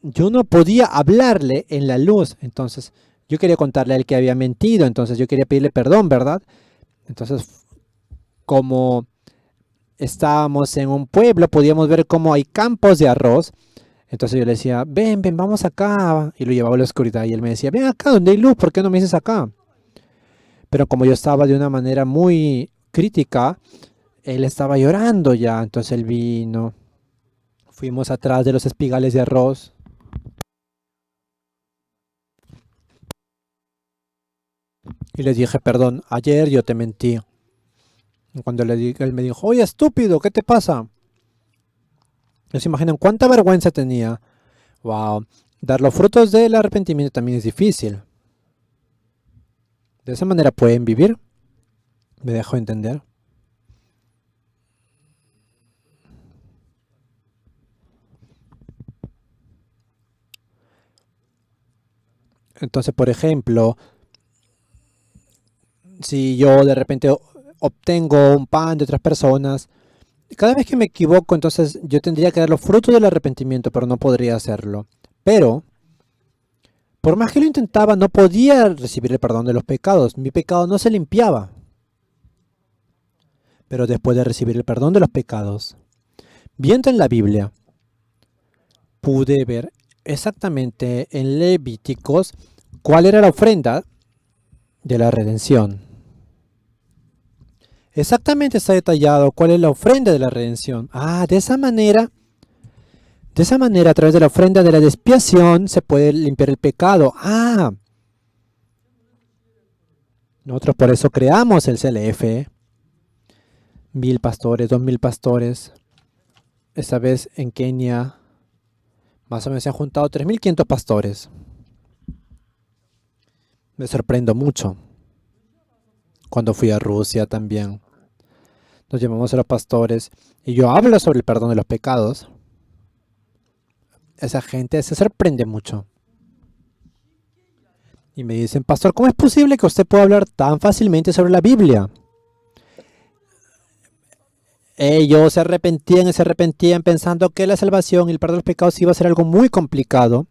Yo no podía hablarle en la luz, entonces yo quería contarle a él que había mentido, entonces yo quería pedirle perdón, ¿verdad? Entonces, como estábamos en un pueblo, podíamos ver cómo hay campos de arroz. Entonces yo le decía, ven, ven, vamos acá. Y lo llevaba a la oscuridad. Y él me decía, ven acá, donde hay luz, ¿por qué no me dices acá? Pero como yo estaba de una manera muy crítica, él estaba llorando ya. Entonces él vino. Fuimos atrás de los espigales de arroz. Y le dije, perdón, ayer yo te mentí. Cuando él me dijo, oye, estúpido, ¿qué te pasa? ¿No se imaginan cuánta vergüenza tenía? Wow, dar los frutos del arrepentimiento también es difícil. ¿De esa manera pueden vivir? ¿Me dejo entender? Entonces, por ejemplo, si yo de repente obtengo un pan de otras personas, cada vez que me equivoco, entonces yo tendría que dar los frutos del arrepentimiento, pero no podría hacerlo. Pero, por más que lo intentaba, no podía recibir el perdón de los pecados. Mi pecado no se limpiaba. Pero después de recibir el perdón de los pecados, viendo en la Biblia, pude ver exactamente en Levíticos cuál era la ofrenda de la redención. Exactamente está detallado cuál es la ofrenda de la redención. De esa manera, a través de la ofrenda de la expiación, se puede limpiar el pecado. Nosotros por eso creamos el CLF. 1000 pastores, 2000 pastores. Esta vez en Kenia, más o menos se han juntado 3500 pastores. Me sorprendo mucho. Cuando fui a Rusia también, nos llamamos a los pastores y yo hablo sobre el perdón de los pecados. Esa gente se sorprende mucho. Y me dicen, pastor, ¿cómo es posible que usted pueda hablar tan fácilmente sobre la Biblia? Ellos se arrepentían pensando que la salvación y el perdón de los pecados iba a ser algo muy complicado.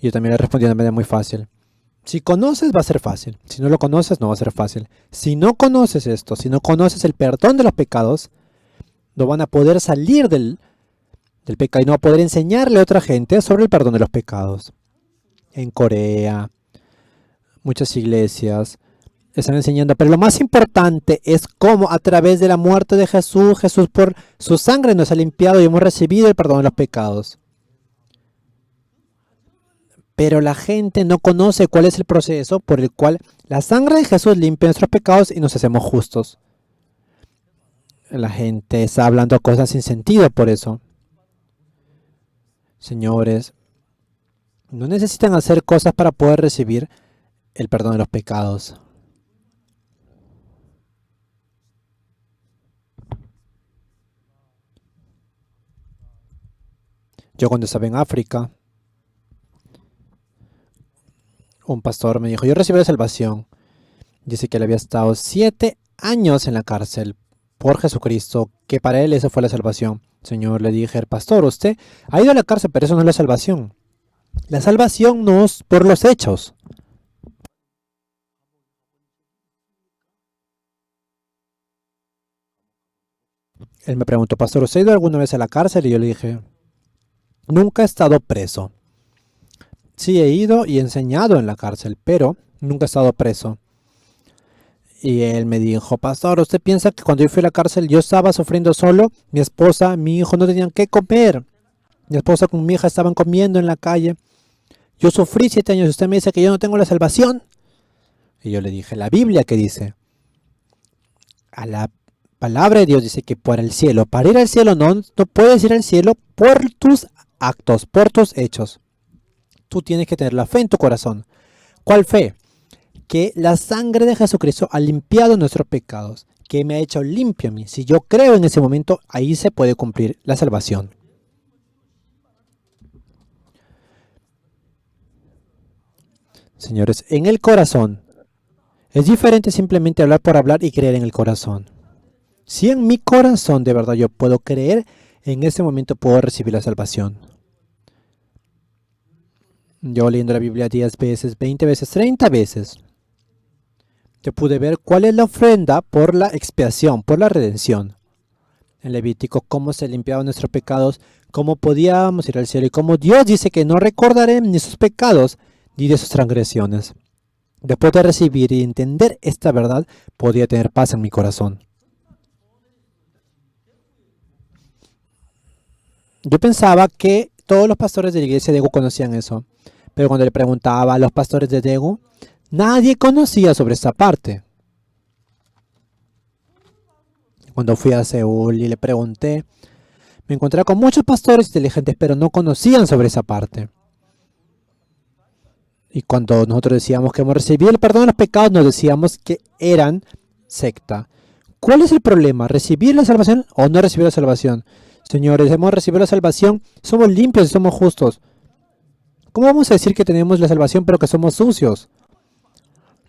Y yo también le respondí de manera muy fácil. Si conoces va a ser fácil, si no lo conoces no va a ser fácil. Si no conoces esto, si no conoces el perdón de los pecados, no van a poder salir del pecado y no va a poder enseñarle a otra gente sobre el perdón de los pecados. En Corea, muchas iglesias están enseñando, pero lo más importante es cómo a través de la muerte de Jesús por su sangre nos ha limpiado y hemos recibido el perdón de los pecados. Pero la gente no conoce cuál es el proceso por el cual la sangre de Jesús limpia nuestros pecados y nos hacemos justos. La gente está hablando cosas sin sentido por eso. Señores, no necesitan hacer cosas para poder recibir el perdón de los pecados. Yo cuando estaba en África, un pastor me dijo, yo recibí la salvación. Dice que él había estado 7 años en la cárcel por Jesucristo, que para él eso fue la salvación. Señor, le dije, pastor, usted ha ido a la cárcel, pero eso no es la salvación. La salvación no es por los hechos. Él me preguntó, pastor, ¿usted ha ido alguna vez a la cárcel? Y yo le dije, nunca he estado preso. Sí he ido y enseñado en la cárcel, pero nunca he estado preso. Y él me dijo, pastor, ¿usted piensa que cuando yo fui a la cárcel yo estaba sufriendo solo? Mi esposa, mi hijo no tenían qué comer. Mi esposa con mi hija estaban comiendo en la calle. Yo sufrí 7 años y usted me dice que yo no tengo la salvación. Y yo le dije, la Biblia que dice, a la palabra de Dios dice que para el cielo, para ir al cielo no puedes ir al cielo por tus actos, por tus hechos. Tú tienes que tener la fe en tu corazón. ¿Cuál fe? Que la sangre de Jesucristo ha limpiado nuestros pecados, que me ha hecho limpio a mí. Si yo creo en ese momento, ahí se puede cumplir la salvación. Señores, en el corazón es diferente simplemente hablar por hablar y creer en el corazón. Si en mi corazón de verdad yo puedo creer, en ese momento puedo recibir la salvación. Yo leyendo la Biblia 10 veces, 20 veces, 30 veces, yo pude ver cuál es la ofrenda por la expiación, por la redención. En Levítico, cómo se limpiaban nuestros pecados, cómo podíamos ir al cielo y cómo Dios dice que no recordaré ni sus pecados ni de sus transgresiones. Después de recibir y entender esta verdad, podía tener paz en mi corazón. Yo pensaba que todos los pastores de la iglesia de Daegu conocían eso, pero cuando le preguntaba a los pastores de Daegu, nadie conocía sobre esta parte. Cuando fui a Seúl y le pregunté, me encontré con muchos pastores inteligentes, pero no conocían sobre esa parte. Y cuando nosotros decíamos que hemos recibido el perdón de los pecados, nos decíamos que eran secta. ¿Cuál es el problema? ¿Recibir la salvación o no recibir la salvación? Señores, hemos recibido la salvación, somos limpios y somos justos. ¿Cómo vamos a decir que tenemos la salvación pero que somos sucios?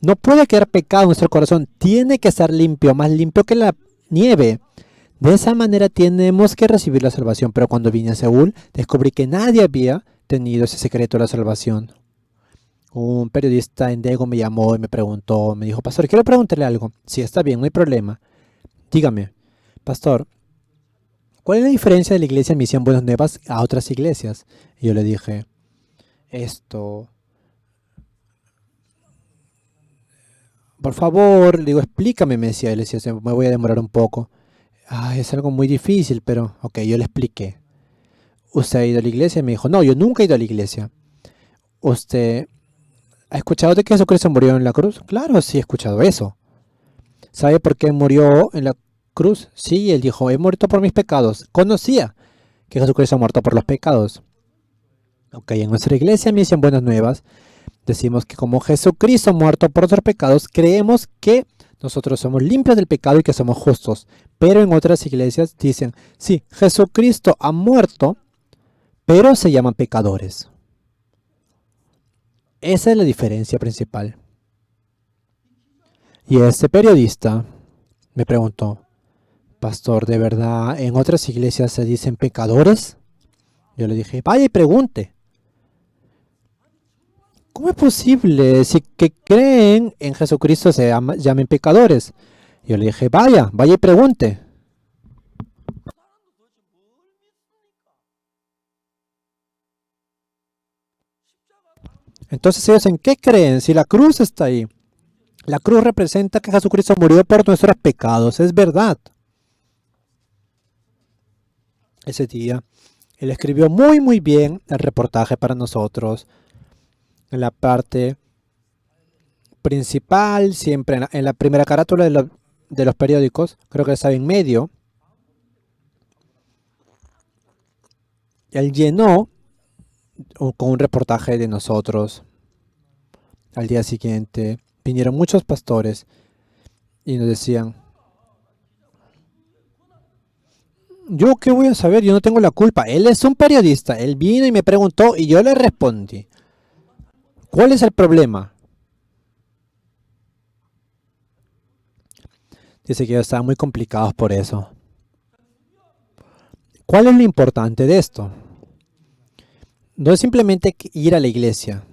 No puede quedar pecado en nuestro corazón, tiene que estar limpio, más limpio que la nieve. De esa manera tenemos que recibir la salvación, pero cuando vine a Seúl descubrí que nadie había tenido ese secreto de la salvación. Un periodista en Daegu me llamó y me preguntó, me dijo, pastor, quiero preguntarle algo. Sí, está bien, no hay problema. Dígame, pastor, ¿cuál es la diferencia de la iglesia Misión Buenas Nuevas a otras iglesias? Y yo le dije, esto, por favor, le digo, explícame, me decía él, decía, me voy a demorar un poco. Ah, es algo muy difícil, pero, ok, yo le expliqué. ¿Usted ha ido a la iglesia? Me dijo, no, yo nunca he ido a la iglesia. ¿Usted ha escuchado de que Jesucristo murió en la cruz? Claro, sí he escuchado eso. ¿Sabe por qué murió en la cruz? Sí, él dijo, he muerto por mis pecados. Conocía que Jesucristo ha muerto por los pecados. Ok, en nuestra iglesia Misión Buenas Nuevas decimos que como Jesucristo ha muerto por nuestros pecados, creemos que nosotros somos limpios del pecado y que somos justos. Pero en otras iglesias dicen, sí, Jesucristo ha muerto, pero se llaman pecadores. Esa es la diferencia principal. Y este periodista me preguntó, pastor, ¿de verdad en otras iglesias se dicen pecadores? Yo le dije, vaya y pregunte. ¿Cómo es posible si que creen en Jesucristo se llamen pecadores? Yo le dije, vaya y pregunte. Entonces ellos en qué creen si la cruz está ahí. La cruz representa que Jesucristo murió por nuestros pecados, es verdad. Ese día él escribió muy bien el reportaje para nosotros. En la parte principal, siempre en la primera carátula de los periódicos, creo que estaba en medio, él llenó con un reportaje de nosotros. Al día siguiente vinieron muchos pastores y nos decían, ¿yo qué voy a saber? Yo no tengo la culpa. Él es un periodista. Él vino y me preguntó y yo le respondí. ¿Cuál es el problema? Dice que ellos estaban muy complicados por eso. ¿Cuál es lo importante de esto? No es simplemente ir a la iglesia.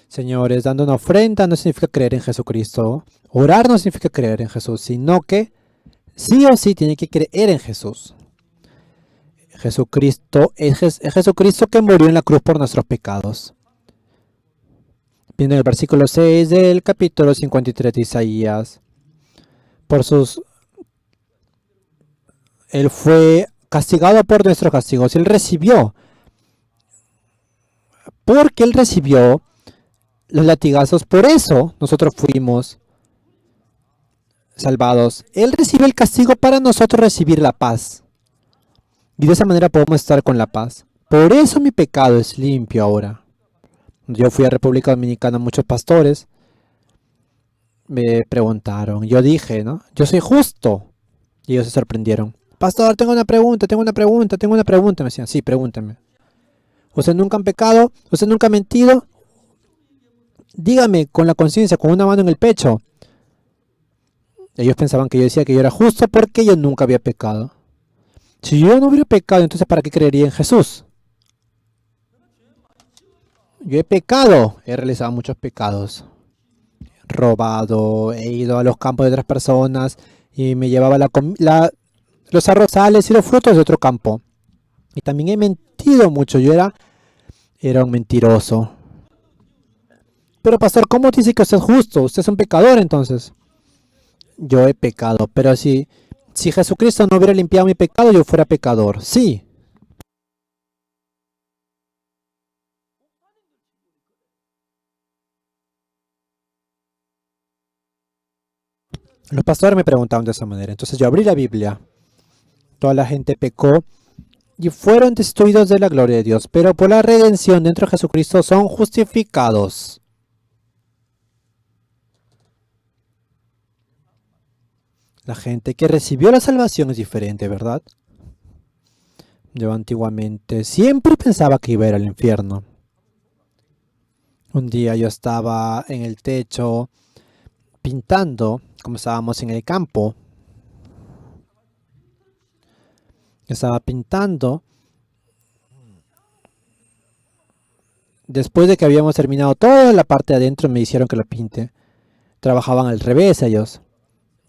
Señores, dando una ofrenda no significa creer en Jesucristo. Orar no significa creer en Jesús, sino que sí o sí tiene que creer en Jesús. Jesucristo es Jesucristo que murió en la cruz por nuestros pecados. Viene el versículo 6 del capítulo 53 de Isaías. Por sus Él fue castigado por nuestros castigos. Él recibió, porque Él recibió los latigazos. Por eso nosotros fuimos salvados. Él recibió el castigo para nosotros recibir la paz. Y de esa manera podemos estar con la paz. Por eso mi pecado es limpio ahora. Yo fui a República Dominicana, muchos pastores me preguntaron. Yo dije, ¿no? Yo soy justo. Y ellos se sorprendieron. Pastor, tengo una pregunta, tengo una pregunta, tengo una pregunta. Me decían, sí, pregúntame. ¿Usted nunca han pecado? ¿Usted nunca ha mentido? Dígame con la conciencia, con una mano en el pecho. Ellos pensaban que yo decía que yo era justo porque yo nunca había pecado. Si yo no hubiera pecado, entonces ¿para qué creería en Jesús? Yo he pecado, he realizado muchos pecados. Robado, he ido a los campos de otras personas y me llevaba los arrozales y los frutos de otro campo. Y también he mentido mucho, era un mentiroso. Pero pastor, ¿cómo dice que usted es justo? Usted es un pecador entonces. Yo he pecado, pero si Jesucristo no hubiera limpiado mi pecado, yo fuera pecador. Sí. Los pastores me preguntaban de esa manera. Entonces yo abrí la Biblia. Toda la gente pecó y fueron destituidos de la gloria de Dios, pero por la redención dentro de Jesucristo son justificados. La gente que recibió la salvación es diferente, ¿verdad? Yo antiguamente siempre pensaba que iba a ir al infierno. Un día yo estaba en el techo pintando, como estábamos en el campo. Estaba pintando. Después de que habíamos terminado toda la parte de adentro, me hicieron que lo pinte. Trabajaban al revés ellos.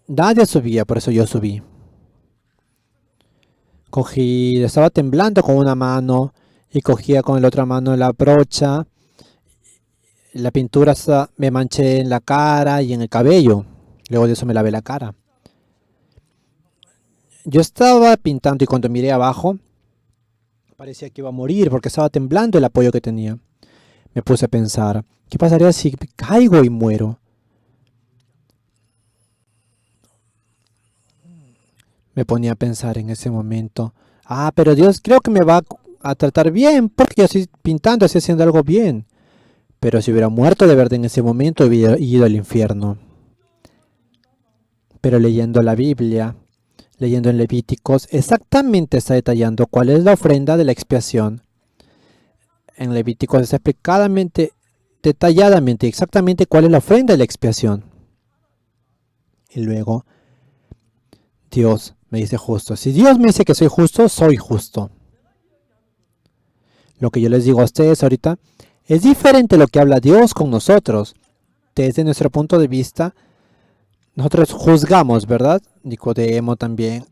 Nadie subía, por eso yo subí. Cogí, estaba temblando con una mano y cogía con la otra mano la brocha. La pintura me manché en la cara y en el cabello. Luego de eso me lavé la cara. Yo estaba pintando y cuando miré abajo, parecía que iba a morir porque estaba temblando el apoyo que tenía. Me puse a pensar, ¿qué pasaría si caigo y muero? Me ponía a pensar en ese momento, pero Dios creo que me va a tratar bien porque yo estoy pintando, estoy haciendo algo bien. Pero si hubiera muerto de verdad en ese momento, hubiera ido al infierno. Pero leyendo la Biblia, leyendo en Levíticos, exactamente está detallando cuál es la ofrenda de la expiación. En Levíticos está explicadamente, detalladamente, exactamente cuál es la ofrenda de la expiación. Y luego, Dios me dice justo. Si Dios me dice que soy justo, soy justo. Lo que yo les digo a ustedes ahorita es diferente lo que habla Dios con nosotros. Desde nuestro punto de vista, nosotros juzgamos, ¿verdad? Nicodemo también.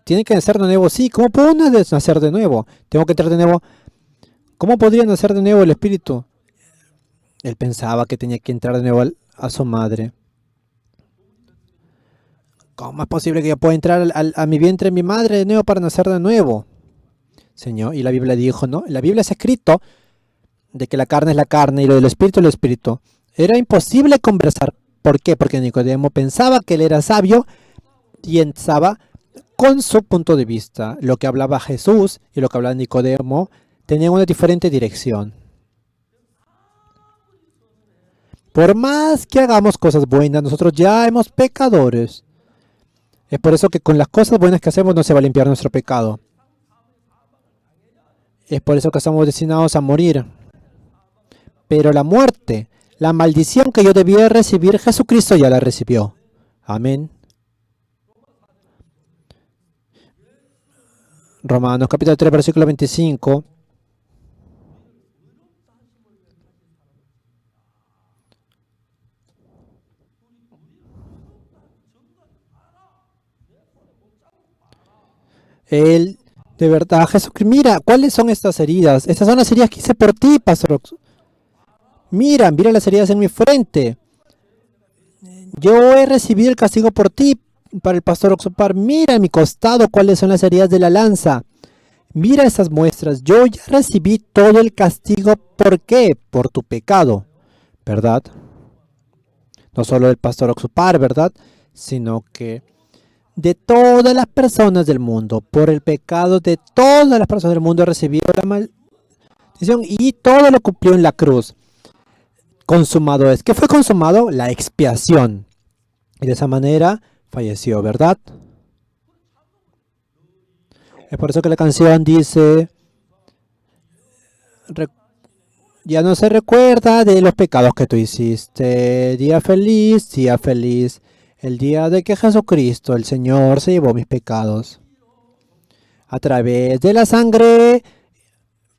¿Tiene que nacer de nuevo? Sí. ¿Cómo puedo nacer de nuevo? Tengo que entrar de nuevo. ¿Cómo podría nacer de nuevo el espíritu? Él pensaba que tenía que entrar de nuevo a su madre. ¿Cómo es posible que yo pueda entrar a mi vientre de mi madre de nuevo para nacer de nuevo? Señor, y la Biblia dijo, ¿no? En la Biblia es escrito de que la carne es la carne y lo del espíritu es el espíritu. Era imposible conversar. ¿Por qué? Porque Nicodemo pensaba que él era sabio y estaba con su punto de vista. Lo que hablaba Jesús y lo que hablaba Nicodemo tenían una diferente dirección. Por más que hagamos cosas buenas, nosotros ya hemos pecadores. Es por eso que con las cosas buenas que hacemos no se va a limpiar nuestro pecado. Es por eso que estamos destinados a morir. Pero la muerte, la maldición que yo debía recibir, Jesucristo ya la recibió. Amén. Romanos capítulo 3, versículo 25. Él, de verdad, Jesucristo, mira, ¿cuáles son estas heridas? Estas son las heridas que hice por ti, pastor. Mira las heridas en mi frente. Yo he recibido el castigo por ti, para el pastor Oxopar. Mira en mi costado cuáles son las heridas de la lanza. Mira esas muestras. Yo ya recibí todo el castigo. ¿Por qué? Por tu pecado, ¿verdad? No solo del pastor Oxopar, ¿verdad? Sino que de todas las personas del mundo. Por el pecado de todas las personas del mundo recibió la maldición y todo lo cumplió en la cruz. Consumado es. ¿Qué fue consumado? La expiación. Y de esa manera falleció, ¿verdad? Es por eso que la canción dice, ya no se recuerda de los pecados que tú hiciste. Día feliz, el día de que Jesucristo, el Señor, se llevó mis pecados. A través de la sangre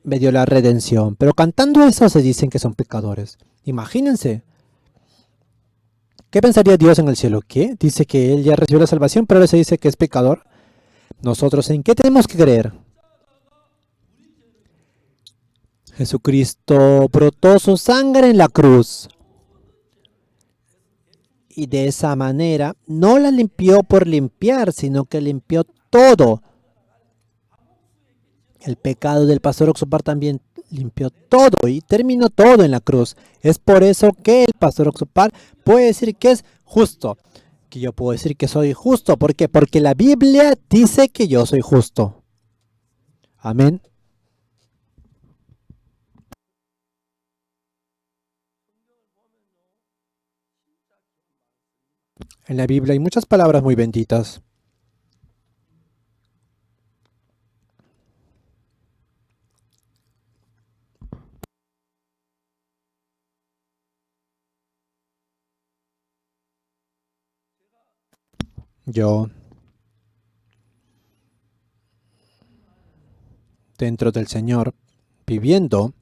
me dio la redención. Pero cantando eso se dicen que son pecadores. Imagínense. ¿Qué pensaría Dios en el cielo? ¿Qué? Dice que Él ya recibió la salvación, pero ahora se dice que es pecador. ¿Nosotros en qué tenemos que creer? Jesucristo brotó su sangre en la cruz. Y de esa manera no la limpió por limpiar, sino que limpió todo. El pecado del pastor Oxopar también limpió todo y terminó todo en la cruz. Es por eso que el pastor Oxopar puede decir que es justo. que yo puedo decir que soy justo. ¿Por qué? Porque la Biblia dice que yo soy justo. Amén. En la Biblia hay muchas palabras muy benditas. Yo, dentro del Señor, viviendo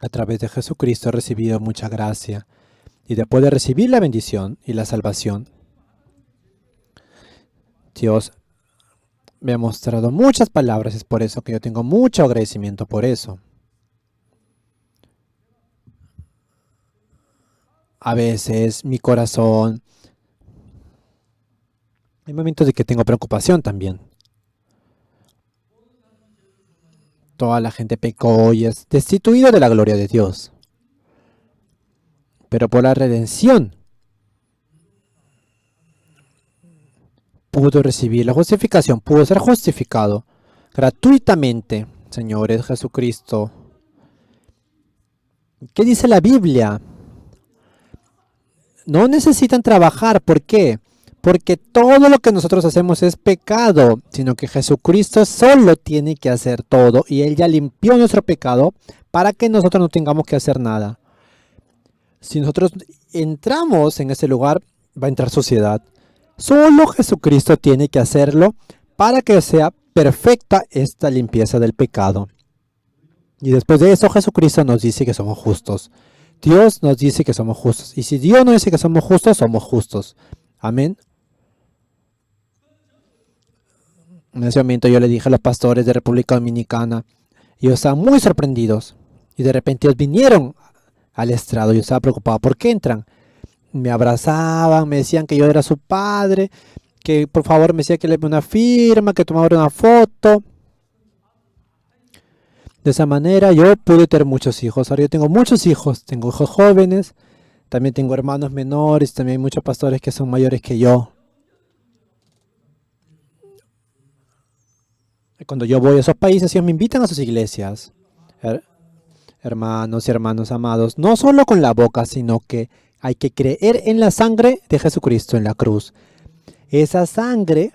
a través de Jesucristo, he recibido mucha gracia. Y después de recibir la bendición y la salvación, Dios me ha mostrado muchas palabras. Es por eso que yo tengo mucho agradecimiento por eso. A veces mi corazón, hay momentos de que tengo preocupación también. Toda la gente pecó y es destituido de la gloria de Dios. Pero por la redención pudo recibir la justificación, pudo ser justificado gratuitamente, señores, Jesucristo. ¿Qué dice la Biblia? No necesitan trabajar. ¿Por qué? Porque todo lo que nosotros hacemos es pecado, sino que Jesucristo solo tiene que hacer todo y Él ya limpió nuestro pecado para que nosotros no tengamos que hacer nada. Si nosotros entramos en ese lugar, va a entrar suciedad. Solo Jesucristo tiene que hacerlo para que sea perfecta esta limpieza del pecado. Y después de eso, Jesucristo nos dice que somos justos. Dios nos dice que somos justos. Y si Dios nos dice que somos justos, somos justos. Amén. En ese momento yo le dije a los pastores de República Dominicana, y ellos estaban muy sorprendidos. Y de repente ellos vinieron al estrado. Yo estaba preocupado. ¿Por qué entran? Me abrazaban, me decían que yo era su padre, que por favor me decía que le dé una firma, que tomara una foto. De esa manera yo pude tener muchos hijos. Ahora yo tengo muchos hijos. Tengo hijos jóvenes. También tengo hermanos menores. También hay muchos pastores que son mayores que yo. Cuando yo voy a esos países, ellos me invitan a sus iglesias. Hermanos y hermanos amados, no solo con la boca, sino que hay que creer en la sangre de Jesucristo en la cruz. Esa sangre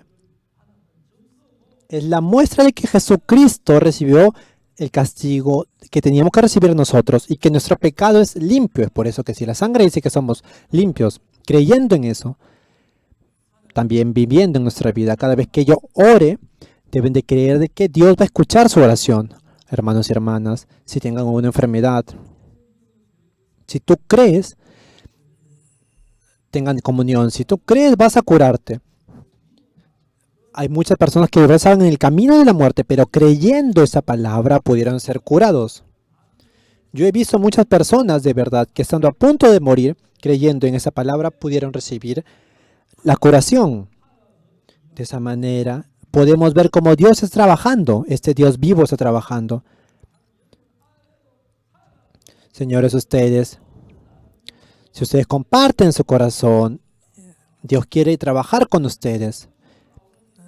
es la muestra de que Jesucristo recibió el castigo que teníamos que recibir nosotros y que nuestro pecado es limpio. Es por eso que si la sangre dice que somos limpios, creyendo en eso, también viviendo en nuestra vida, cada vez que yo ore, deben de creer de que Dios va a escuchar su oración. Hermanos y hermanas, si tengan una enfermedad, si tú crees, tengan comunión. Si tú crees, vas a curarte. Hay muchas personas que estaban en el camino de la muerte, pero creyendo esa palabra pudieron ser curados. Yo he visto muchas personas de verdad que estando a punto de morir, creyendo en esa palabra, pudieron recibir la curación. De esa manera podemos ver cómo Dios está trabajando, este Dios vivo está trabajando. Señores, si ustedes comparten su corazón, Dios quiere trabajar con ustedes.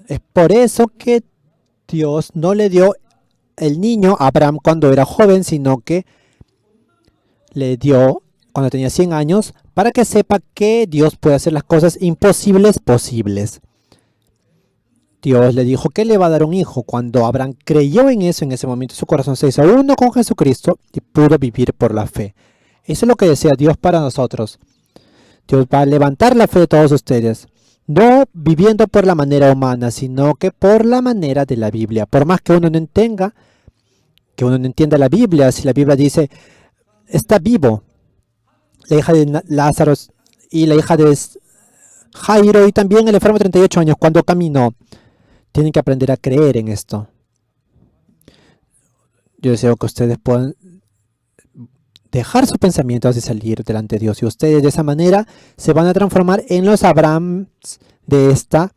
Es por eso que Dios no le dio el niño a Abraham cuando era joven, sino que le dio cuando tenía 100 años para que sepa que Dios puede hacer las cosas imposibles posibles. Dios le dijo que le va a dar un hijo. Cuando Abraham creyó en eso, en ese momento su corazón se hizo uno con Jesucristo y pudo vivir por la fe. Eso es lo que desea Dios para nosotros. Dios va a levantar la fe de todos ustedes. No viviendo por la manera humana, sino que por la manera de la Biblia. Por más que uno no entienda, la Biblia, si la Biblia dice, está vivo, la hija de Lázaro y la hija de Jairo y también el enfermo de 38 años cuando caminó, tienen que aprender a creer en esto. Yo deseo que ustedes puedan dejar sus pensamientos y salir delante de Dios. Y ustedes de esa manera se van a transformar en los Abrahams de esta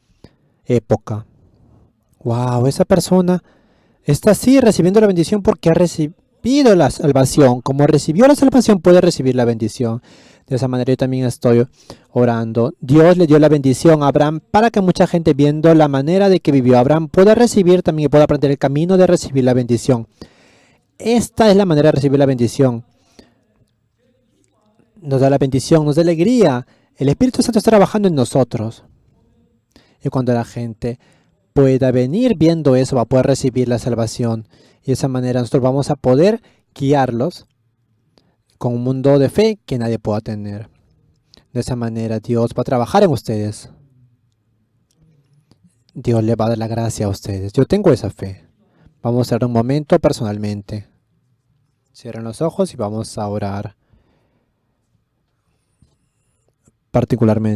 época. Wow, esa persona está así recibiendo la bendición porque ha recibido la salvación. Como recibió la salvación, puede recibir la bendición. De esa manera yo también estoy orando. Dios le dio la bendición a Abraham para que mucha gente, viendo la manera de que vivió Abraham, pueda recibir también y pueda aprender el camino de recibir la bendición. Esta es la manera de recibir la bendición. Nos da la bendición, nos da alegría. El Espíritu Santo está trabajando en nosotros. Y cuando la gente pueda venir viendo eso, va a poder recibir la salvación. Y de esa manera nosotros vamos a poder guiarlos con un mundo de fe que nadie pueda tener. De esa manera Dios va a trabajar en ustedes. Dios le va a dar la gracia a ustedes. Yo tengo esa fe. Vamos a hacer un momento personalmente. Cierren los ojos y vamos a orar particularmente.